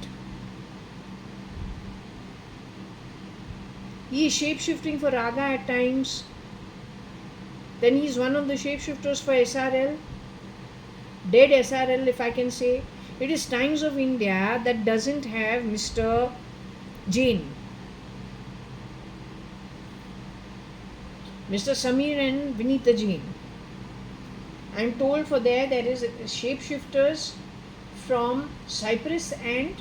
He is shape-shifting for Raga at times. Then he is one of the shapeshifters for SRL. Dead SRL, if I can say. It is Times of India that doesn't have Mr. Jain. Mr. Samir and Vinita Jain. I am told for there is shapeshifters from Cyprus and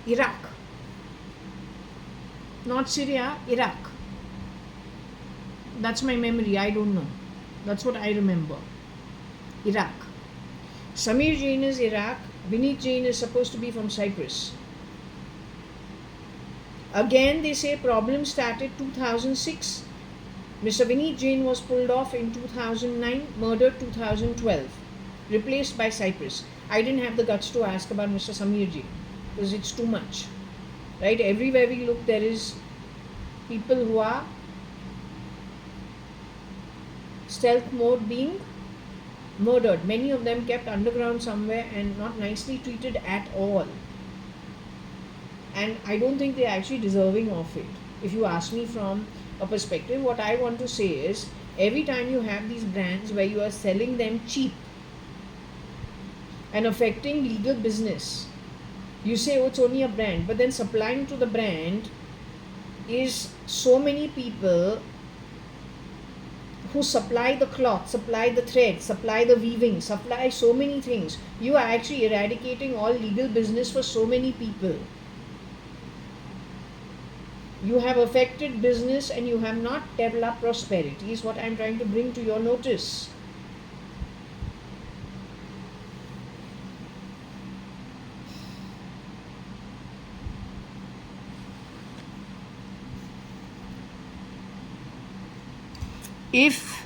Iraq. Not Syria, Iraq. That's my memory, I don't know. That's what I remember. Iraq. Samir Jain is Iraq. Vineet Jain is supposed to be from Cyprus. Again, they say problem started 2006. Mr. Vineet Jain was pulled off in 2009, murdered 2012, replaced by Cyprus. I didn't have the guts to ask about Mr. Samir Jain because it's too much. Right? Everywhere we look, there is people who are stealth mode being murdered. Many of them kept underground somewhere and not nicely treated at all. And I don't think they're actually deserving of it. If you ask me from a perspective, what I want to say is, every time you have these brands where you are selling them cheap and affecting legal business, you say, oh, it's only a brand, but then supplying to the brand is so many people who supply the cloth, supply the thread, supply the weaving, supply so many things. You are actually eradicating all legal business for so many people. You have affected business and you have not developed prosperity, is what I am trying to bring to your notice. If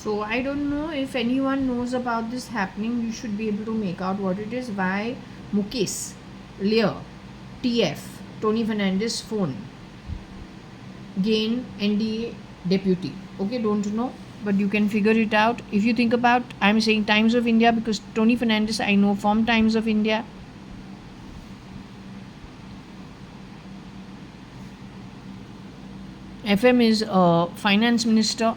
So I don't know if anyone knows about this happening. You should be able to make out what it is. Why Mukesh, Lear, TF, Tony Fernandez phone, Gain, NDA, deputy. Okay, don't know, but you can figure it out. If you think about, I'm saying Times of India because Tony Fernandez I know from Times of India. FM is a finance minister.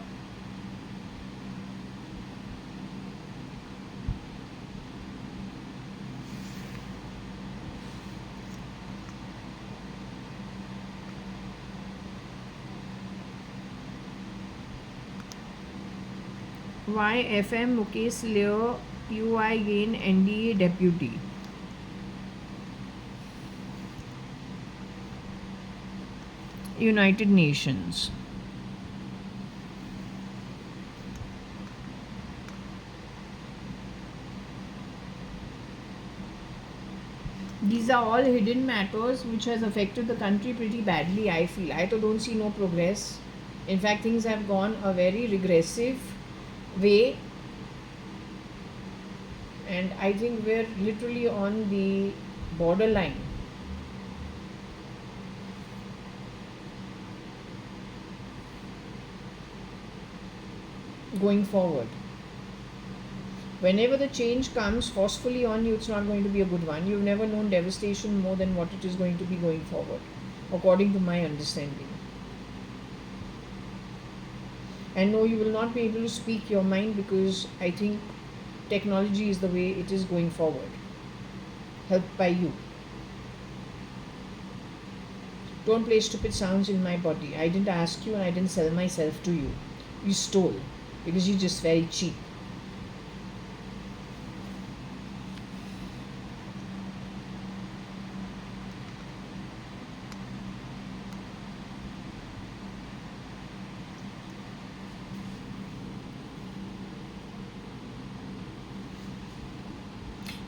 Why FM Mukesh Leo PUI gain NDA deputy? United Nations. These are all hidden matters which has affected the country pretty badly, I feel. I don't see no progress. In fact, things have gone a very regressive way, and I think we're literally on the borderline. Going forward, whenever the change comes forcefully on you, it's not going to be a good one. You've never known devastation more than what it is going to be going forward, according to my understanding. And no, you will not be able to speak your mind, because I think technology is the way it is going forward, helped by you. Don't play stupid sounds in my body. I didn't ask you and I didn't sell myself to you. You stole, because you're just very cheap.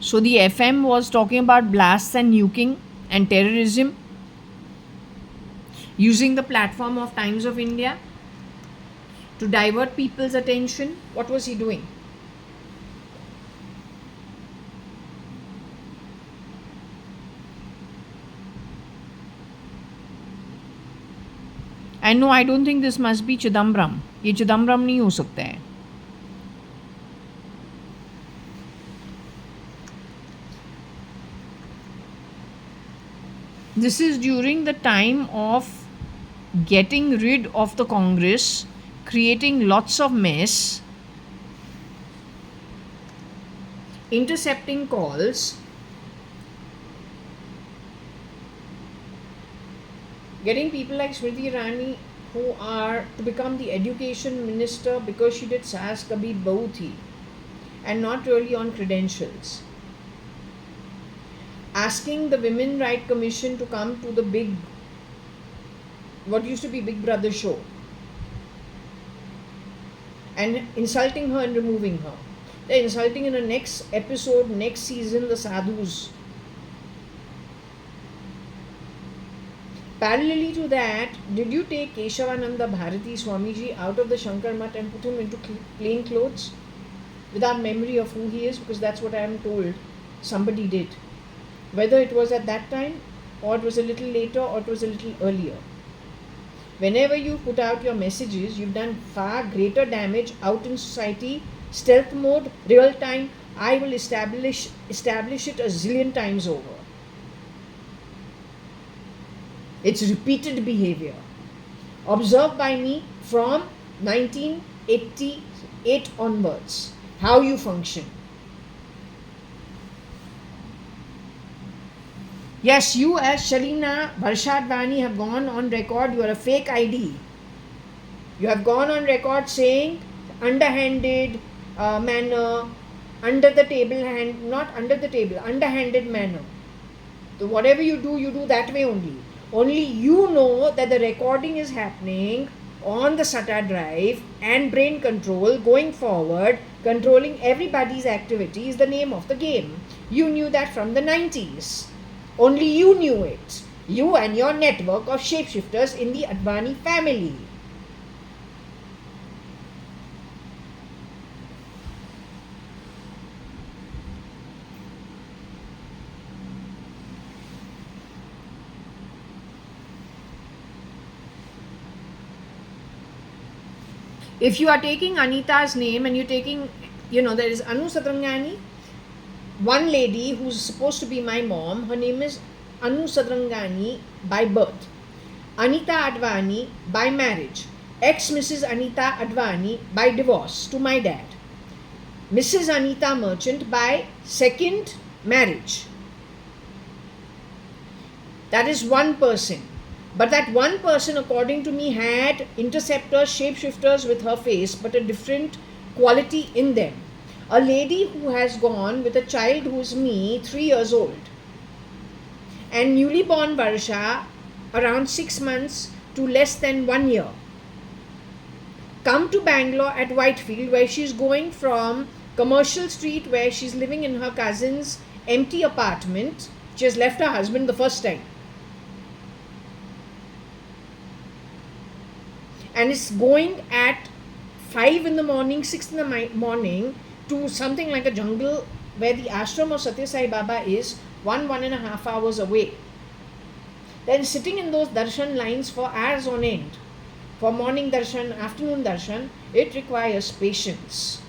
So the FM was talking about blasts and nuking and terrorism, using the platform of Times of India to divert people's attention. What was he doing? And no, I don't think this must be Chidambaram. ये चिदम्बरम नहीं हो सकता है. This is during the time of getting rid of the Congress, creating lots of mess, intercepting calls, getting people like Smriti Irani, who are to become the education minister because she did Saas Kabhi Bahu Thi, and not really on credentials. Asking the Women Right Commission to come to the what used to be Big Brother show, and insulting her and removing her. They're insulting in the next episode, next season, the sadhus. Parallelly to that, did you take Keshavananda Bharati Swamiji out of the Shankar Mat and put him into plain clothes without memory of who he is? Because that's what I am told somebody did. Whether it was at that time, or it was a little later, or it was a little earlier. Whenever you put out your messages, you've done far greater damage out in society. Stealth mode, real time, I will establish it a zillion times over. It's repeated behavior, observed by me from 1988 onwards, how you function. Yes, you as Shalina JAYA.ADVANI have gone on record, you are a fake ID. You have gone on record saying underhanded manner, under the table hand, not under the table, underhanded manner. So whatever you do that way only. Only you know that the recording is happening on the SATA drive, and brain control going forward, controlling everybody's activity is the name of the game. You knew that from the 90s. Only you knew it. You and your network of shapeshifters in the Advani family. If you are taking Anita's name and you're taking, there is Anu Sadrangani, one lady who's supposed to be my mom, her name is Anu Sadrangani by birth. Anita Advani by marriage. Ex-Mrs. Anita Advani by divorce to my dad. Mrs. Anita Merchant by second marriage. That is one person. But that one person, according to me, had interceptors, shapeshifters with her face, but a different quality in them. A lady who has gone with a child who is me, 3 years old, and newly born Varsha, around 6 months to less than 1 year, come to Bangalore at Whitefield, where she's going from Commercial Street, where she's living in her cousin's empty apartment. She has left her husband the first time, and is going at 5 in the morning, 6 in the morning to something like a jungle where the ashram of Satya Sai Baba is 1.5 hours away. Then sitting in those darshan lines for hours on end, for morning darshan, afternoon darshan, it requires patience.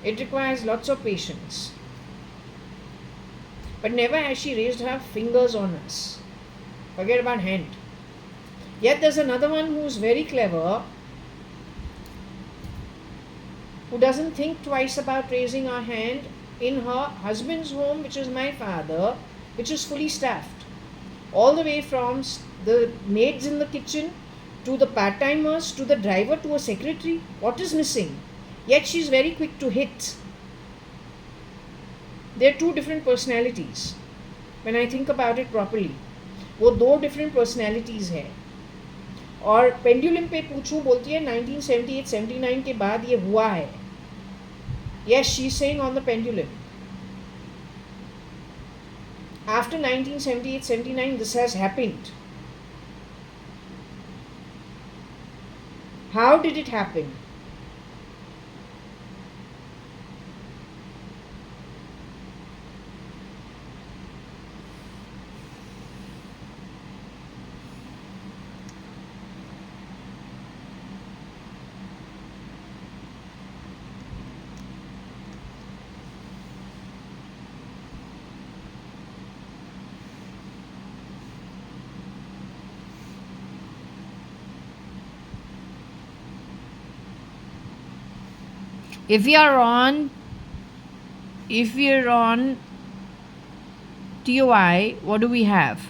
It requires lots of patience. But never has she raised her fingers on us. Forget about hand. Yet there's another one who's very clever, who doesn't think twice about raising her hand in her husband's home, which is my father, which is fully staffed. All the way from the maids in the kitchen to the part-timers to the driver to a secretary. What is missing? Yet she's very quick to hit. They're two different personalities. When I think about it properly, वो दो different personalities हैं. और pendulum पे पूछूं, बोलती है 1978-79 के बाद ये हुआ है. Yes, she's saying on the pendulum. After 1978-79, this has happened. How did it happen? If we are on TOI, what do we have?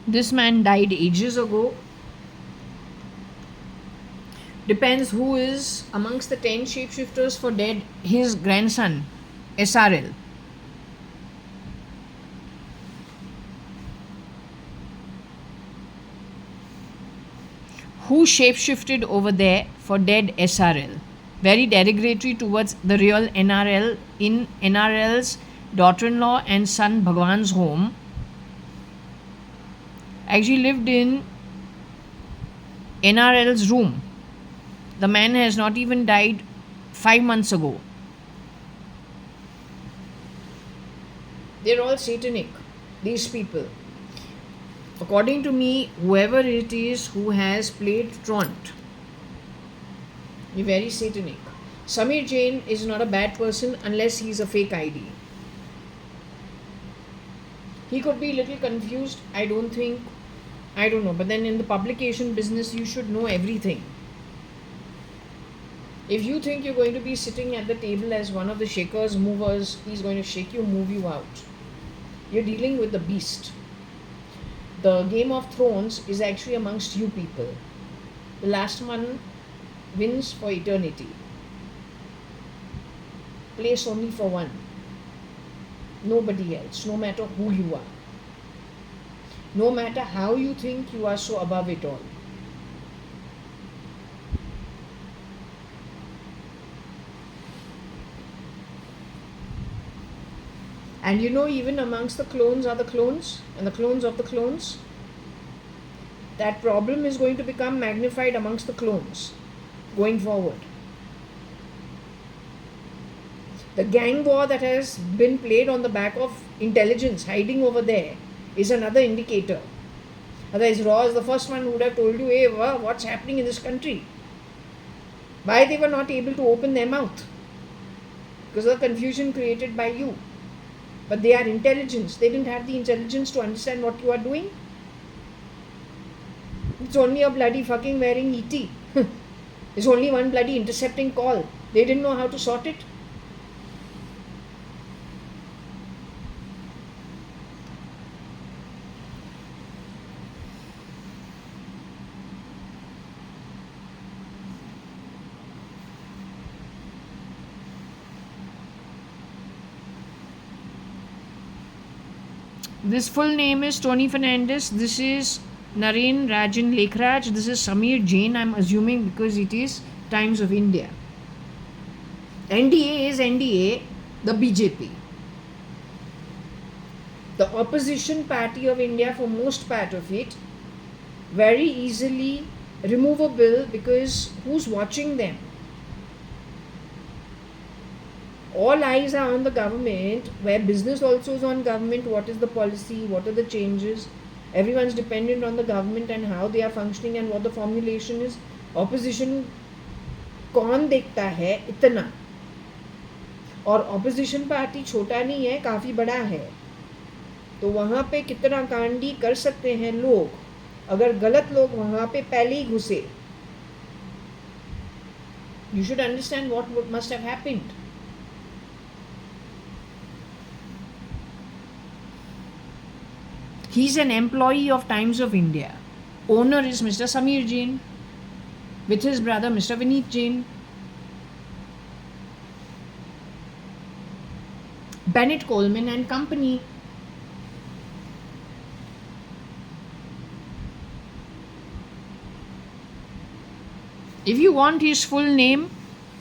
This man died ages ago. Depends who is amongst the 10 shapeshifters for dead. His grandson, SRL. Who shapeshifted over there for dead SRL? Very derogatory towards the real NRL in NRL's daughter-in-law and son Bhagwan's home. Actually lived in NRL's room. The man has not even died 5 months ago. They're all satanic, these people. According to me, whoever it is who has played truant, you're very satanic. Samir Jain is not a bad person unless he's a fake ID. He could be a little confused, I don't know, but then in the publication business you should know everything. If you think you're going to be sitting at the table as one of the shakers, movers, he's going to shake you, move you out. You're dealing with the beast. The Game of Thrones is actually amongst you people. The last one wins for eternity. Place only for one. Nobody else, no matter who you are. No matter how you think you are so above it all. And you know, even amongst the clones are the clones and the clones of the clones. That problem is going to become magnified amongst the clones going forward. The gang war that has been played on the back of intelligence hiding over there is another indicator. Otherwise, Raw is the first one who would have told you, hey, what's happening in this country? Why they were not able to open their mouth? Because of the confusion created by you. But they are intelligence. They didn't have the intelligence to understand what you are doing. It's only a bloody fucking wearing ET. There's only one bloody intercepting call. They didn't know how to sort it. This full name is Tony Fernandez. This is Naren Rajan Lekhraj. This is Samir Jain, I'm assuming, because it is Times of India. NDA is NDA, the BJP. The opposition party of India, for most part of it, very easily removable, because who's watching them? All eyes are on the government, where business also is on government. What is the policy? What are the changes? Everyone's dependent on the government and how they are functioning and what the formulation is. Opposition कौन देखता है इतना? और opposition party छोटा नहीं है, काफ़ी बड़ा है. तो वहाँ पे कितना कांडी कर सकते हैं लोग, अगर गलत लोग वहाँ पे पहले ही घुसे. You should understand what must have happened. He's an employee of Times of India. Owner is Mr. Samir Jain with his brother Mr. Vineet Jain. Bennett Coleman and Company. If you want his full name,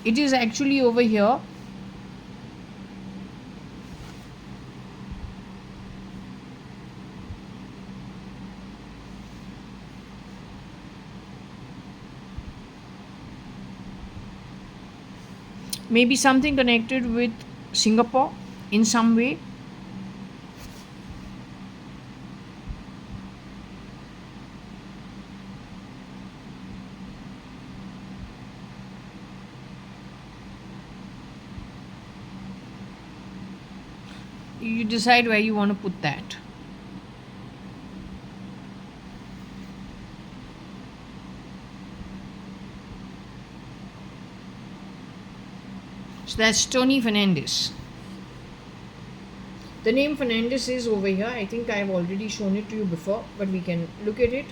it is actually over here. Maybe something connected with Singapore in some way. You decide where you want to put that. So that's Tony Fernandez. The name Fernandez is over here. I think I have already shown it to you before, but we can look at it.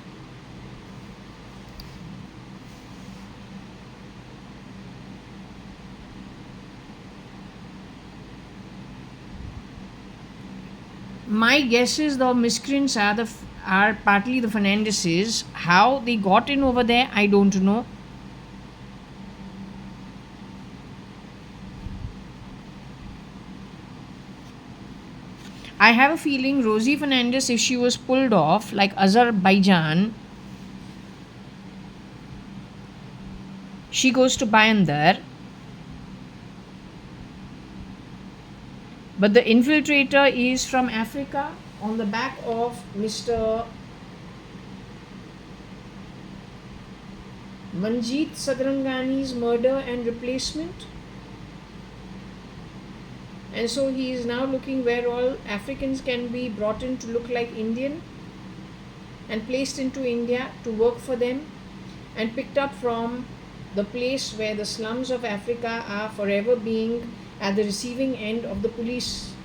My guess is the miscreants are partly the Fernandezes. How they got in over there, I don't know. I have a feeling Rosie Fernandez, if she was pulled off like Azerbaijan, she goes to Bayandar. But the infiltrator is from Africa on the back of Mr. Manjeet Sadrangani's murder and replacement. And so he is now looking where all Africans can be brought in to look like Indian and placed into India to work for them, and picked up from the place where the slums of Africa are forever being at the receiving end of the police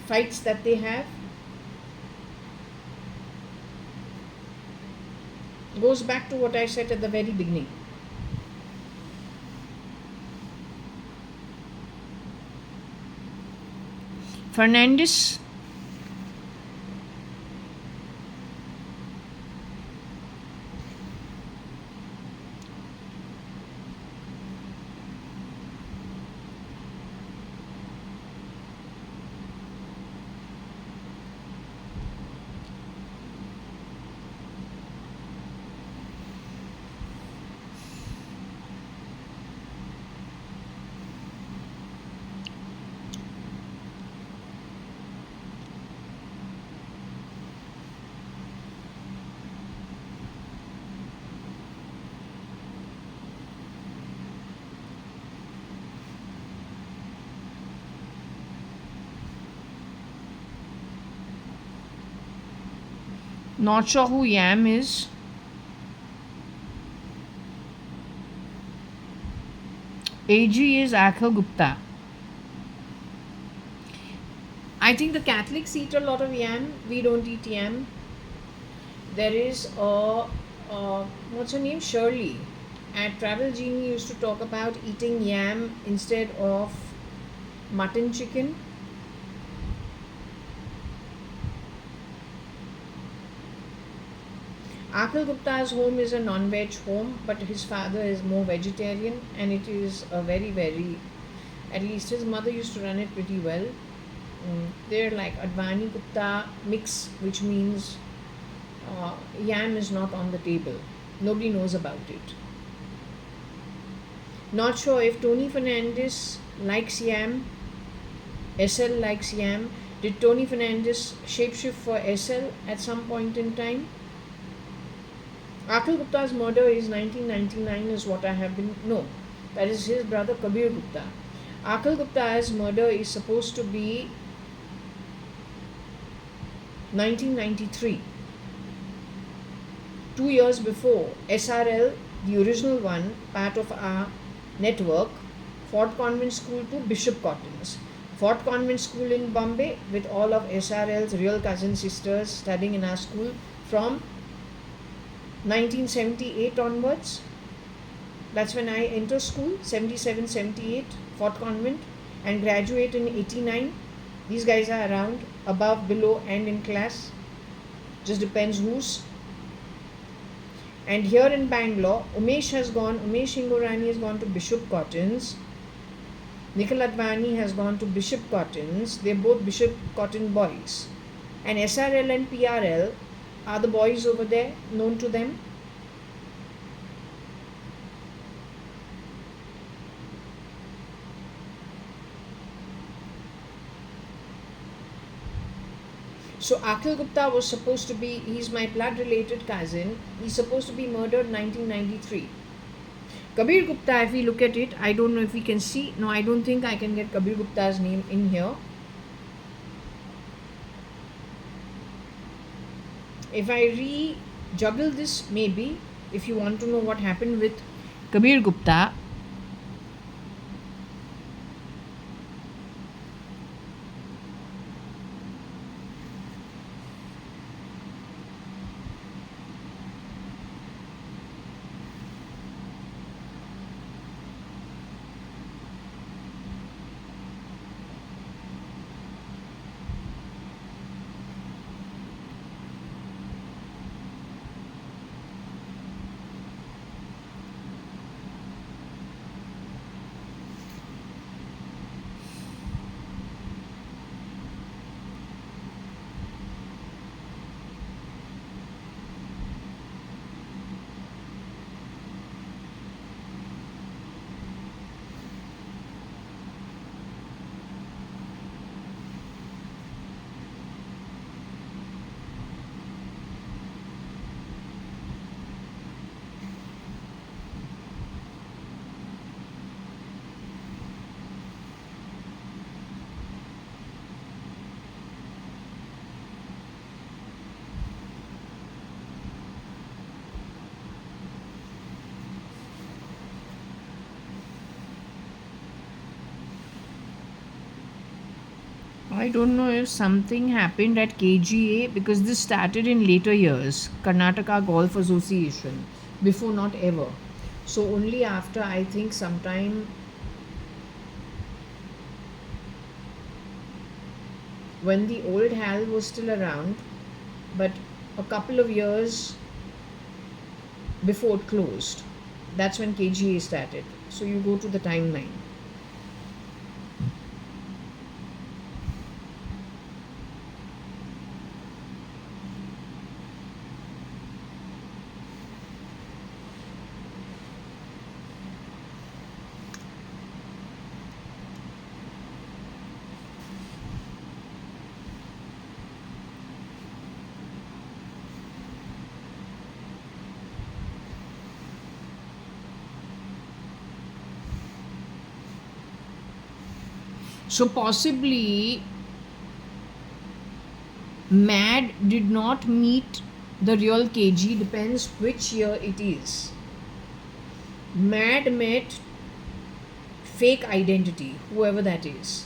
fights that they have. Goes back to what I said at the very beginning. Fernandez. Not sure who Yam is. AG is Akhil Gupta. I think the Catholics eat a lot of yam. We don't eat yam. There is what's her name? Shirley. At Travel Genie used to talk about eating yam instead of mutton chicken. Akhil Gupta's home is a non-veg home, but his father is more vegetarian, and it is a very, very, at least his mother used to run it pretty well. They're like Advani Gupta mix, which means yam is not on the table. Nobody knows about it. Not sure if Tony Fernandez likes yam, SL likes yam. Did Tony Fernandez shapeshift for SL at some point in time? Akhil Gupta's murder is 1999 is what I have been. No, that is his brother Kabir Gupta. Akhil Gupta's murder is supposed to be 1993. 2 years before, SRL, the original one, part of our network, Fort Convent School to Bishop Cotton's. Fort Convent School in Bombay with all of SRL's real cousin sisters studying in our school from 1978 onwards. That's when I enter school, 77, 78, Fort Convent, and graduate in 89. These guys are around, above, below, and in class. Just depends who's. And here in Bangalore, Umesh Ingorani has gone to Bishop Cotton's. Nikhil Advani has gone to Bishop Cotton's. They're both Bishop Cotton boys. And SRL and PRL are the boys over there, known to them. So Akhil Gupta was supposed to be, he's my blood related cousin. He's supposed to be murdered 1993. Kabir Gupta, if we look at it, I don't know if we can see. No, I don't think I can get Kabir Gupta's name in here. If I re-juggle this, maybe, if you want to know what happened with Kabir Gupta. I don't know if something happened at KGA because this started in later years, Karnataka Golf Association, before not ever. So only after I think sometime when the old Hal was still around, but a couple of years before it closed. That's when KGA started. So you go to the timeline. So possibly Mad did not meet the real KG depends which year it is. Mad met fake identity, whoever that is.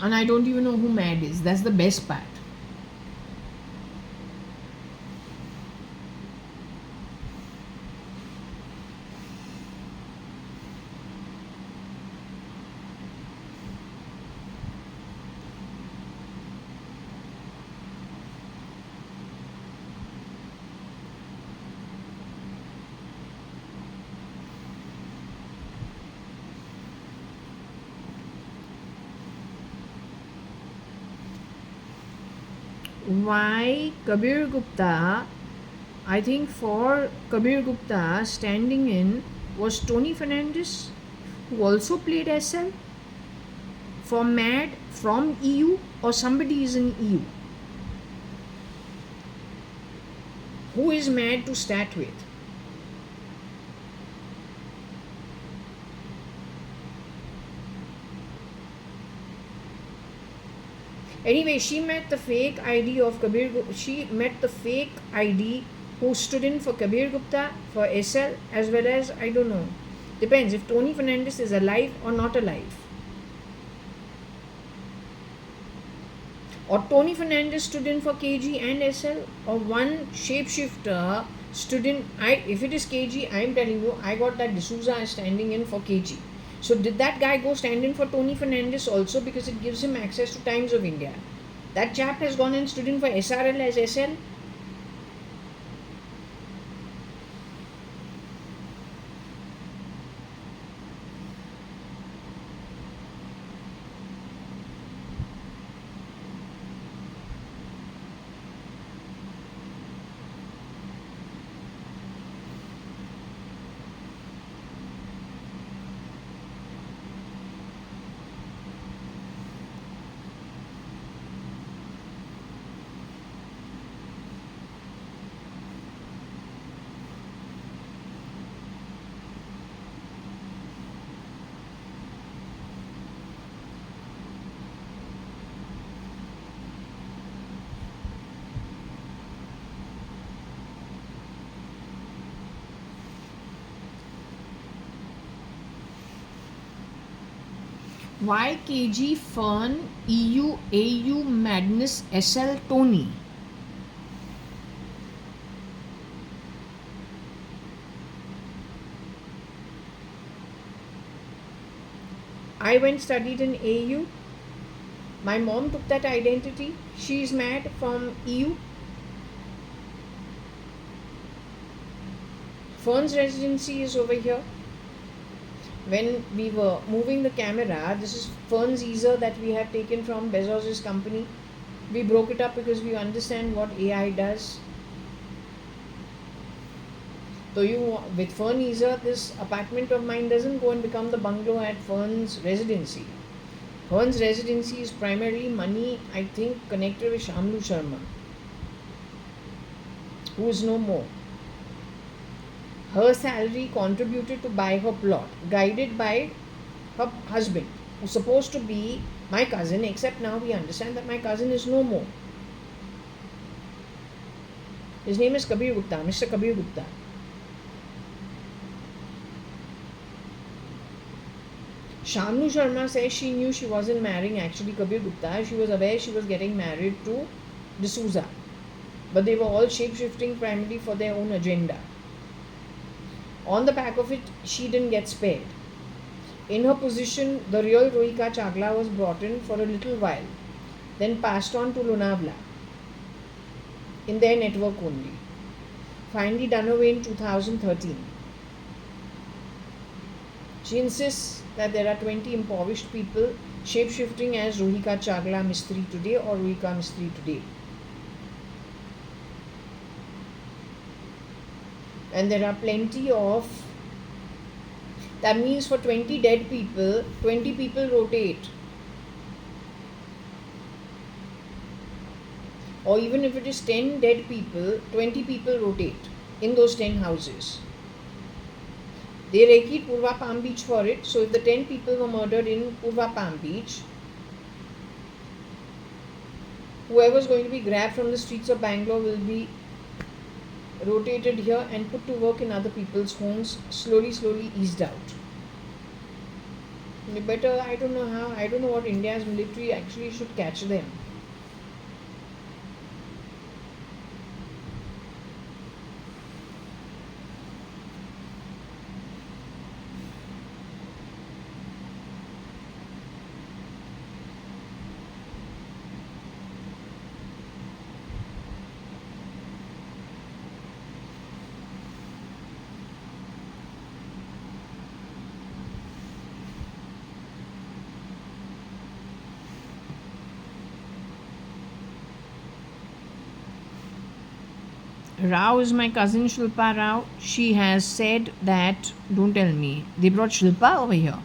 And I don't even know who Mad is. That's the best part. Why Kabir Gupta? I think for Kabir Gupta, standing in was Tony Fernandez, who also played SL for Mad from EU, or somebody is in EU. Who is Mad to start with? Anyway, she met the fake ID of She met the fake ID who stood in for Kabir Gupta, for SL, as well as, I don't know. Depends if Tony Fernandez is alive or not alive. Or Tony Fernandez stood in for KG and SL, or one shapeshifter stood in. If it is KG, I am telling you, I got that D'Souza standing in for KG. So did that guy go stand in for Tony Fernandez also, because it gives him access to Times of India? That chap has gone and stood in for SRL as SL. Why KG Fern EU AU Madness SL Tony? I went studied in AU. My mom took that identity. She is mad from EU. Fern's residency is over here. When we were moving the camera, this is Fern's easer that we have taken from Bezos' company. We broke it up because we understand what AI does. So with Fern easer, this apartment of mine doesn't go and become the bungalow at Fern's residency. Fern's residency is primarily money, I think, connected with Shamlu Sharma, who is no more. Her salary contributed to buy her plot, guided by her husband, who's supposed to be my cousin, except now we understand that my cousin is no more. His name is Kabir Gupta, Mr. Kabir Gupta. Shamlu Sharma says she knew she wasn't marrying actually Kabir Gupta. She was aware she was getting married to D'Souza. But they were all shape-shifting primarily for their own agenda. On the back of it, she didn't get spared. In her position, the real Rohika Chagla was brought in for a little while, then passed on to Lonavala in their network only. Finally done away in 2013. She insists that there are 20 impoverished people shape-shifting as Rohika Chagla Mistri today or Rohika Mistri today. And there are plenty of, that means for 20 dead people, 20 people rotate. Or even if it is 10 dead people, 20 people rotate in those 10 houses. They recce Purva Palm Beach for it. So if the 10 people were murdered in Purva Palm Beach, whoever is going to be grabbed from the streets of Bangalore will be rotated here and put to work in other people's homes, slowly eased out. You better, I don't know how, I don't know what India's military actually should catch them. Rao is my cousin Shilpa Rao. She has said that, don't tell me, they brought Shilpa over here.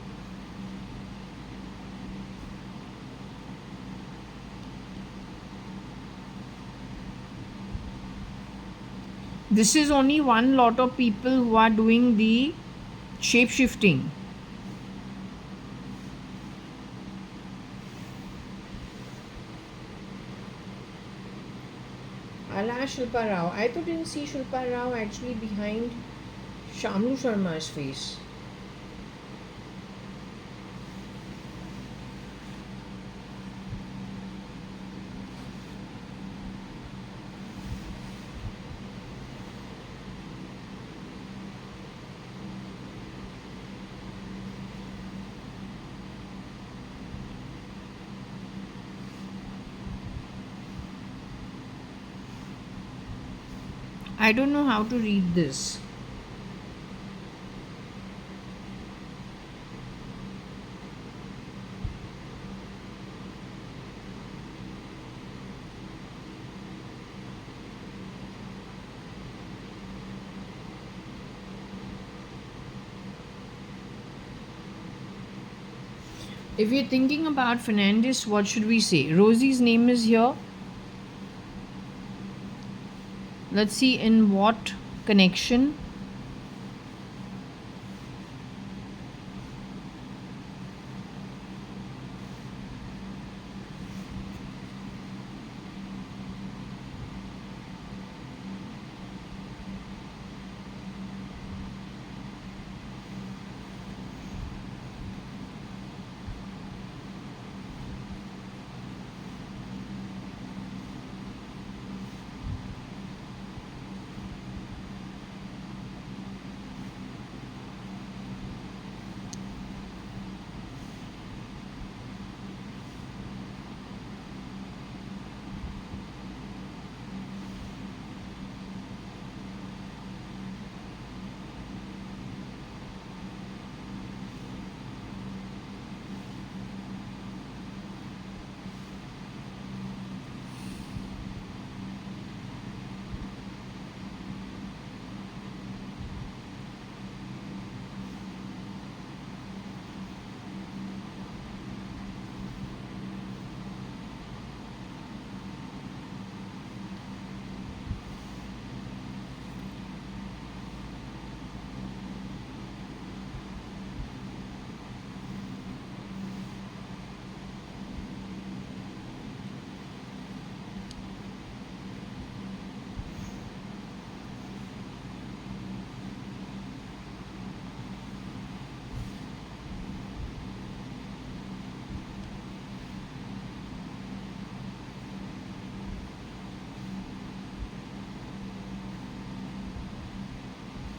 This is only one lot of people who are doing the shape shifting. I'll ask Shilpa Rao. I thought didn't see Shilpa Rao actually behind Shamlu Sharma's face. I don't know how to read this. If you're thinking about Fernandez, what should we say? Rosie's name is here. Let's see in what connection.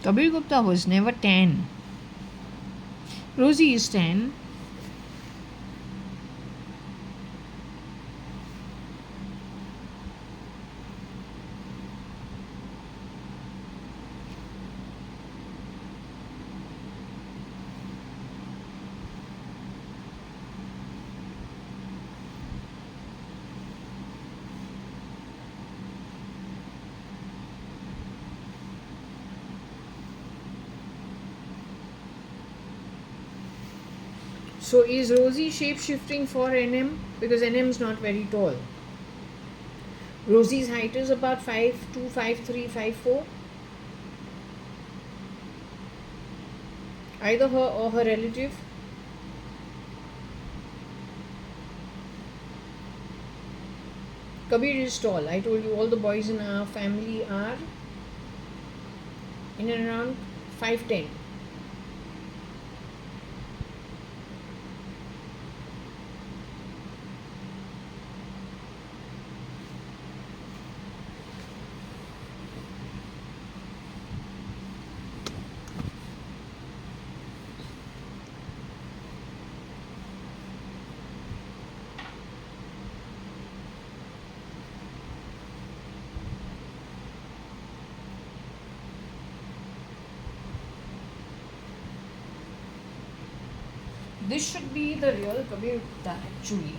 Kabir Gupta was never 10. Rosie is 10. So is Rosie shape shifting for NM? Because NM is not very tall. Rosie's height is about 5'2", 5'3", 5'4". either her or her relative. Kabir is tall. I told you all the boys in our family are in and around 5'10". This should be the real Kabir Gupta actually,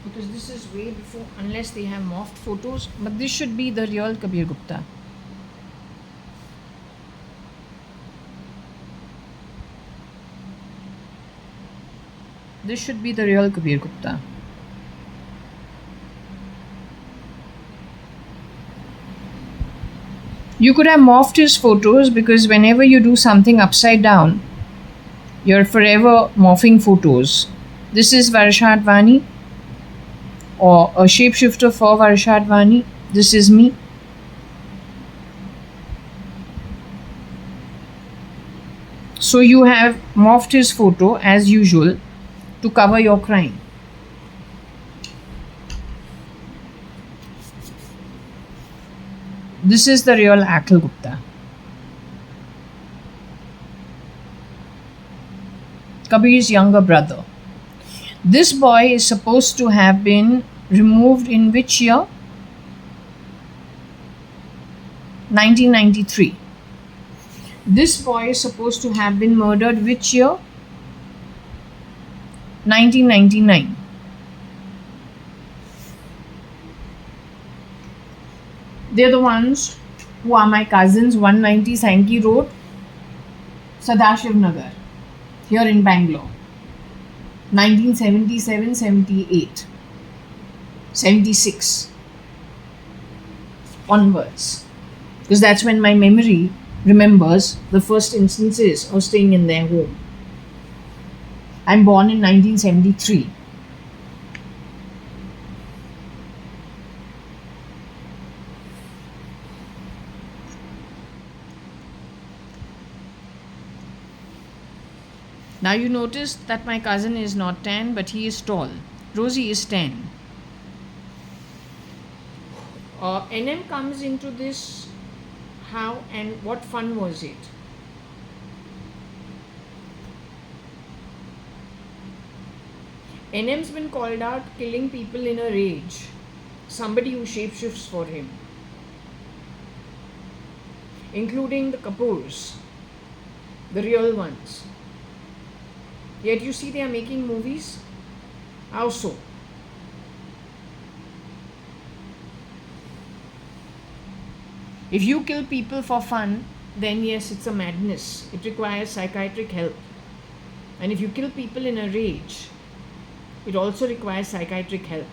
because this is way before, unless they have morphed photos, but this should be the real Kabir Gupta. This should be the real Kabir Gupta. You could have morphed his photos, because whenever you do something upside down, you're forever morphing photos. This is JAYA.ADVANI, or a shapeshifter for JAYA.ADVANI. This is me. So you have morphed his photo as usual to cover your crime. This is the real Akhil Gupta. Kabir's younger brother. This boy is supposed to have been removed in which year? 1993. This boy is supposed to have been murdered which year? 1999. They're the ones who are my cousins. 190 Sankey Road, Sadashiv Nagar, here in Bangalore. 1977, 78, 76 onwards, because that's when my memory remembers the first instances of staying in their home. I'm born in 1973. Now you notice that my cousin is not tan, but he is tall. Rosie is tan. NM comes into this. How and what fun was it? NM's been called out killing people in a rage. Somebody who shapeshifts for him, including the Kapoors, the real ones. Yet you see they are making movies. How so? If you kill people for fun, then yes, it's a madness. It requires psychiatric help. And if you kill people in a rage, it also requires psychiatric help.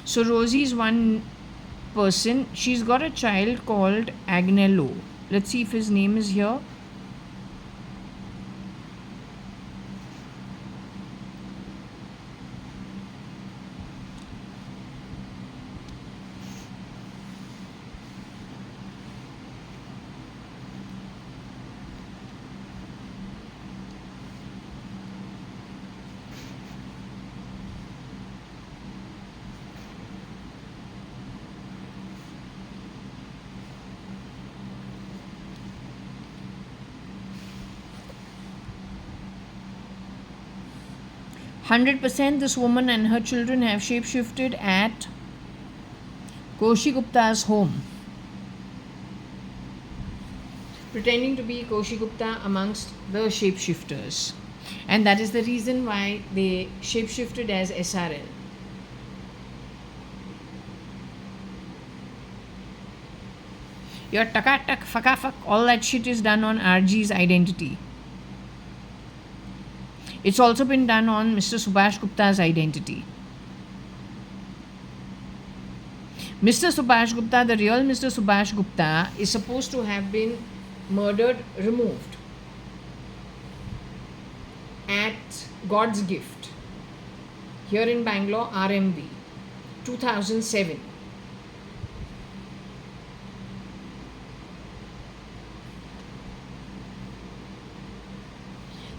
So Rosie is one person. She's got a child called Agnello. Let's see if his name is here. %, this woman and her children have shapeshifted at Koshi Gupta's home, pretending to be Koshi Gupta amongst the shapeshifters. And that is the reason why they shapeshifted as SRL. Your taka tak, faka fuck, all that shit is done on RG's identity. It's also been done on Mr. Subhash Gupta's identity. Mr. Subhash Gupta, the real Mr. Subhash Gupta, is supposed to have been murdered, removed at God's Gift here in Bangalore, RMB, 2007.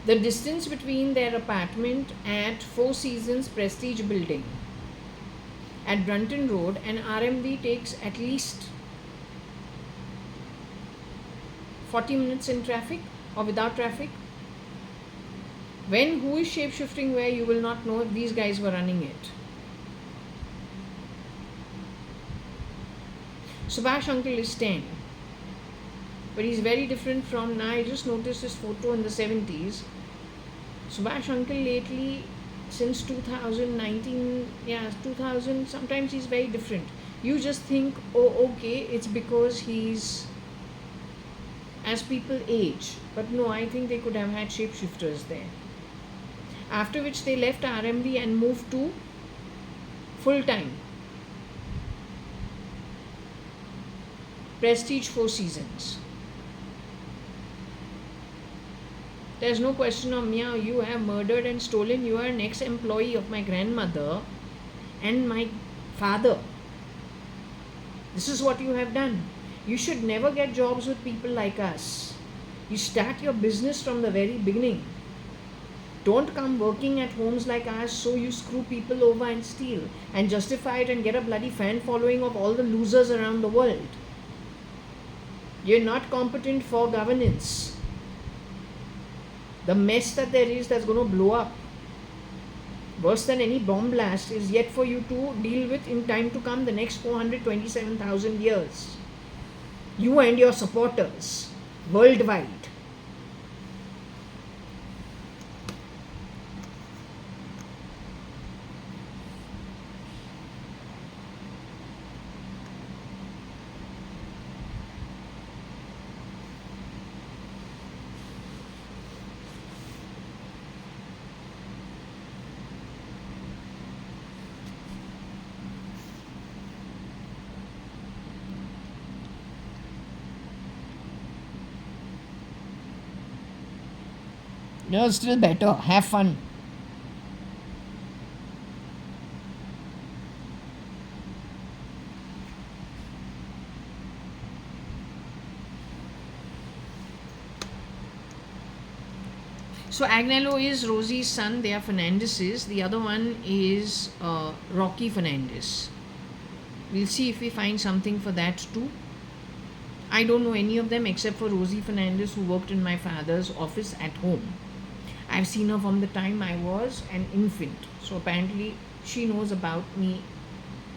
The distance between their apartment at Four Seasons Prestige Building at Brunton Road and RMB takes at least 40 minutes in traffic or without traffic. When who is shape-shifting where, you will not know if these guys were running it. Subhash uncle is 10. But he's very different from now. I just noticed his photo in the 70s. Subhash uncle lately, since 2019, 2000, sometimes he's very different. You just think, oh, okay, it's because he's as people age. But no, I think they could have had shapeshifters there. After which they left RMB and moved to full-time Prestige Four Seasons. There's no question of Mia, you have murdered and stolen. You are an ex-employee of my grandmother and my father. This is what you have done. You should never get jobs with people like us. You start your business from the very beginning. Don't come working at homes like ours so you screw people over and steal and justify it and get a bloody fan following of all the losers around the world. You're not competent for governance. The mess that there is that's going to blow up, worse than any bomb blast, is yet for you to deal with in time to come, the next 427,000 years. You and your supporters worldwide. No, still better. Have fun. So Agnello is Rosie's son. They are Fernandez's. The other one is Rocky Fernandez. We'll see if we find something for that too. I don't know any of them except for Rosie Fernandez, who worked in my father's office at home. I've seen her from the time I was an infant. So apparently she knows about me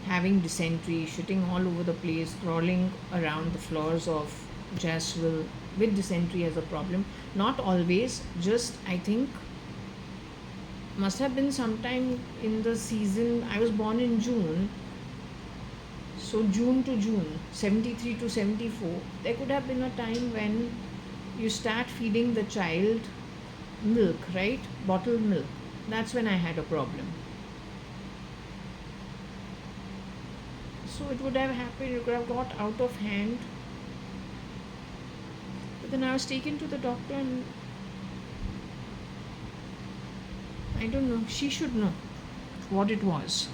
having dysentery, shitting all over the place, crawling around the floors of Jaswell with dysentery as a problem. Not always, just I think must have been sometime in the season. I was born in June. So June to June, 73 to 74, there could have been a time when you start feeding the child milk, right? Bottled milk. That's when I had a problem. So it would have happened, it could have got out of hand. But then I was taken to the doctor and I don't know, she should know what it was.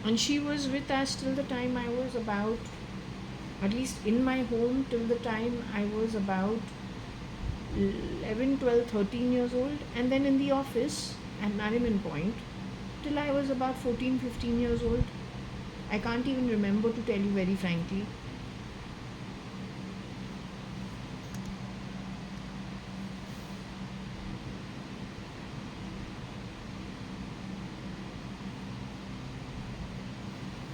And she was with us till the time I was about, at least in my home, till the time I was about 11, 12, 13 years old. And then in the office at Nariman Point till I was about 14, 15 years old. I can't even remember, to tell you very frankly.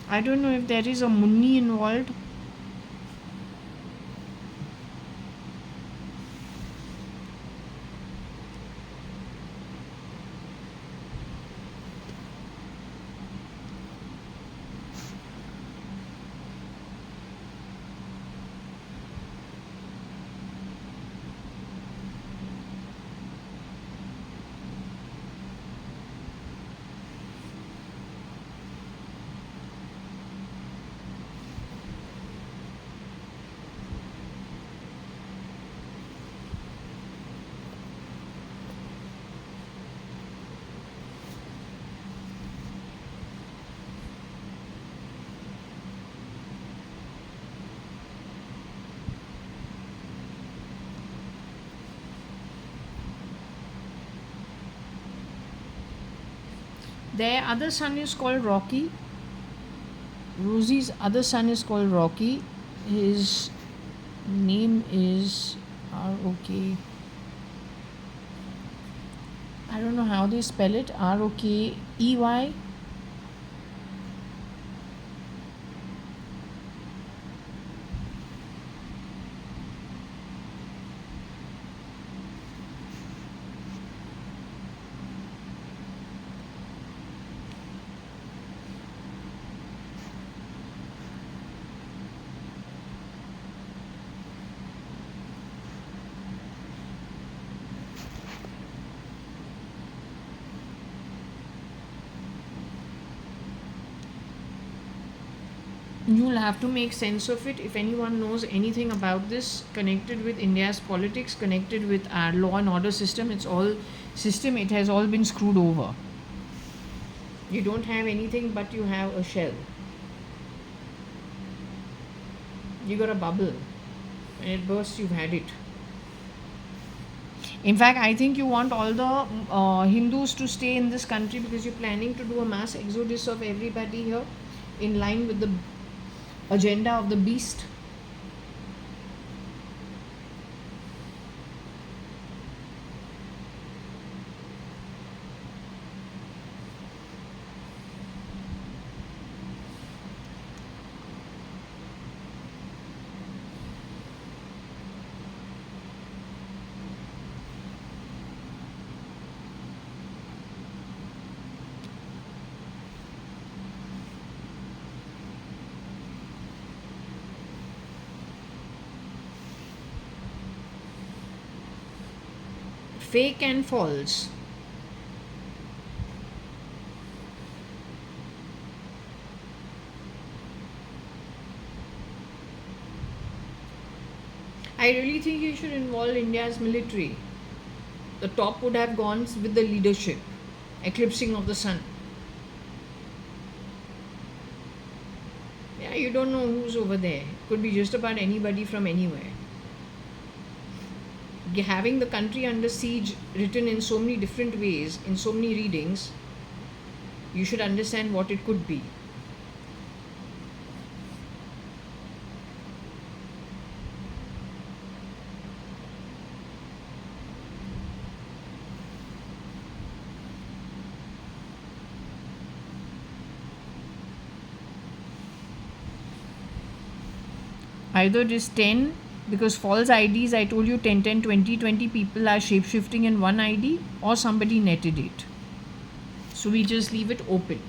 I don't know if there is a Munni involved. Their other son is called Rocky. Rosie's other son is called Rocky. His name is ROK. I don't know how they spell it. ROKEY. You'll have to make sense of it. If anyone knows anything about this, connected with India's politics, connected with our law and order system, it has all been screwed over. You don't have anything but you have a shell. You got a bubble. When it bursts, you've had it. In fact, I think you want all the Hindus to stay in this country because you're planning to do a mass exodus of everybody here in line with the agenda of the beast. Fake and false. I really think you should involve India's military. The top would have gone with the leadership, eclipsing of the sun. Yeah, you don't know who's over there. Could be just about anybody from anywhere. Having the country under siege written in so many different ways, in so many readings, you should understand what it could be. Either it is 10, because false IDs, I told you 10, 10, 20, 20 people are shape-shifting in one ID, or somebody netted it. So we just leave it open.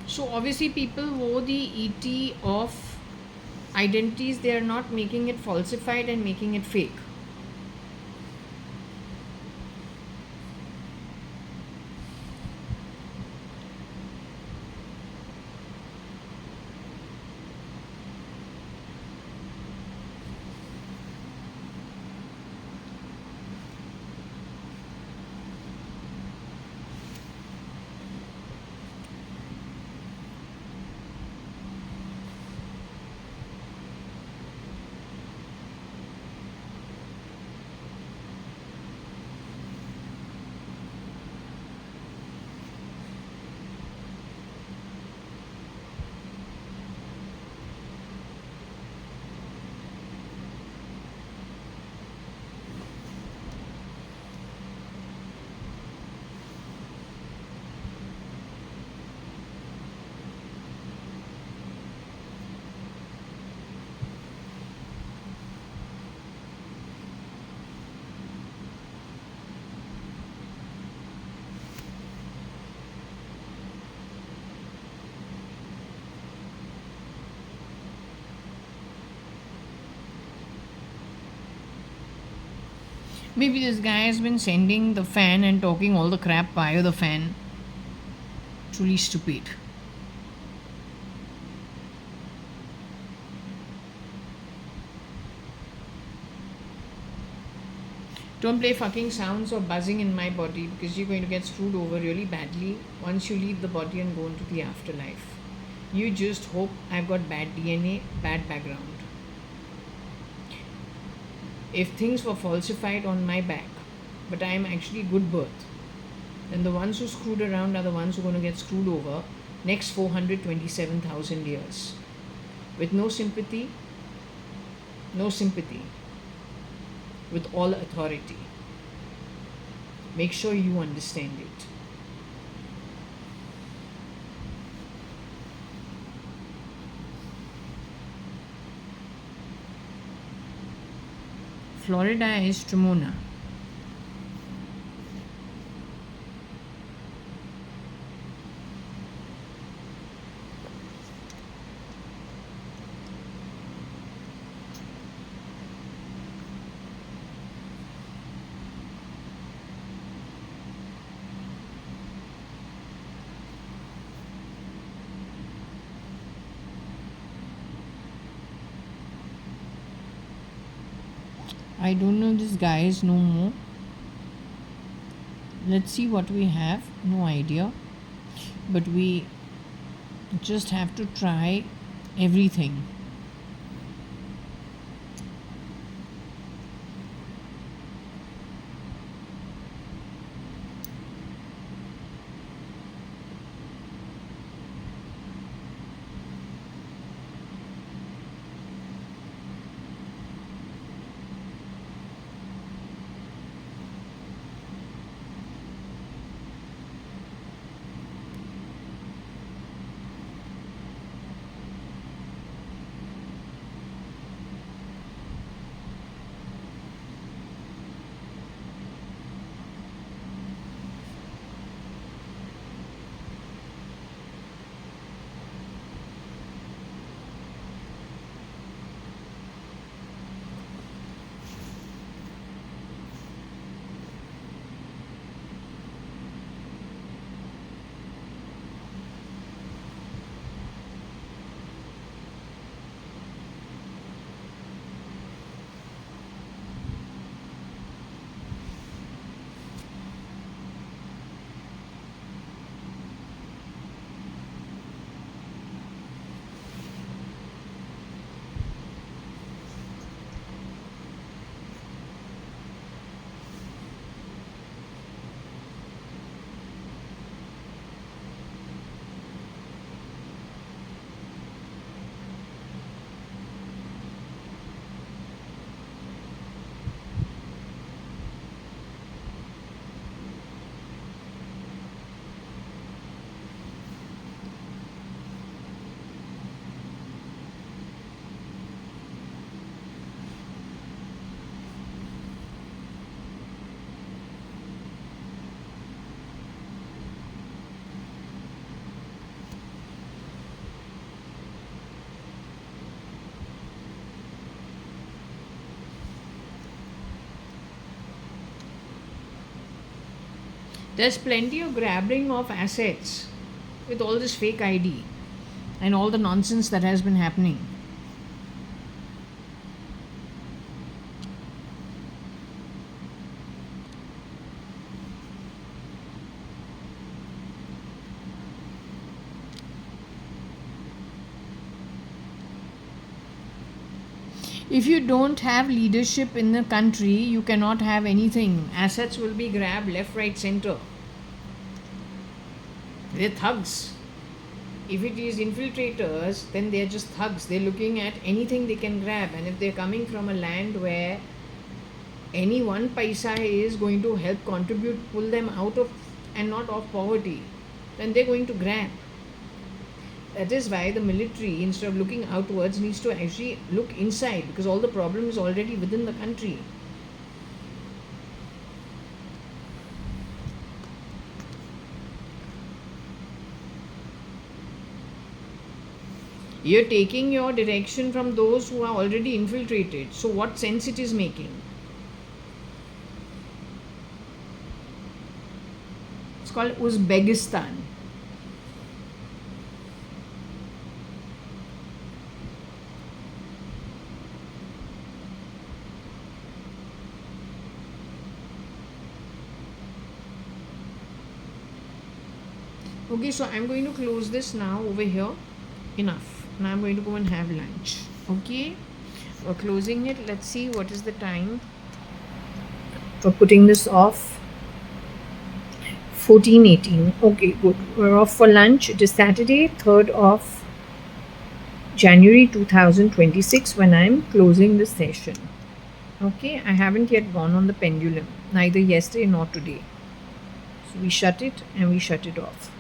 So obviously people wore the ET of identities, they are not making it falsified and making it fake. Maybe this guy has been sending the fan and talking all the crap via the fan. Truly stupid. Don't play fucking sounds or buzzing in my body because you're going to get screwed over really badly once you leave the body and go into the afterlife. You just hope I've got bad DNA, bad background. If things were falsified on my back, but I am actually good birth, then the ones who screwed around are the ones who are going to get screwed over next 427,000 years. With no sympathy, no sympathy, with all authority. Make sure you understand it. Florida is Tremona. I don't know these guys no more. Let's see what we have. No idea. But we just have to try everything. There's plenty of grabbing of assets with all this fake ID and all the nonsense that has been happening. If you don't have leadership in the country, you cannot have anything. Assets will be grabbed left, right, center. They're thugs. If it is infiltrators, then they're just thugs. They're looking at anything they can grab. And if they're coming from a land where any one paisa is going to help contribute, pull them out of and not of poverty, then they're going to grab. That is why the military, instead of looking outwards, needs to actually look inside because all the problem is already within the country. You're taking your direction from those who are already infiltrated. So, what sense it is making? called Uzbekistan. Okay, so I'm going to close this now over here. Enough. Now I'm going to go and have lunch. Okay, we're closing it. Let's see what is the time. We're putting this off. 14:18. Okay, good. We're off for lunch. It is Saturday, 3rd of January 2026 when I'm closing this session. Okay, I haven't yet gone on the pendulum, neither yesterday nor today. So we shut it and we shut it off.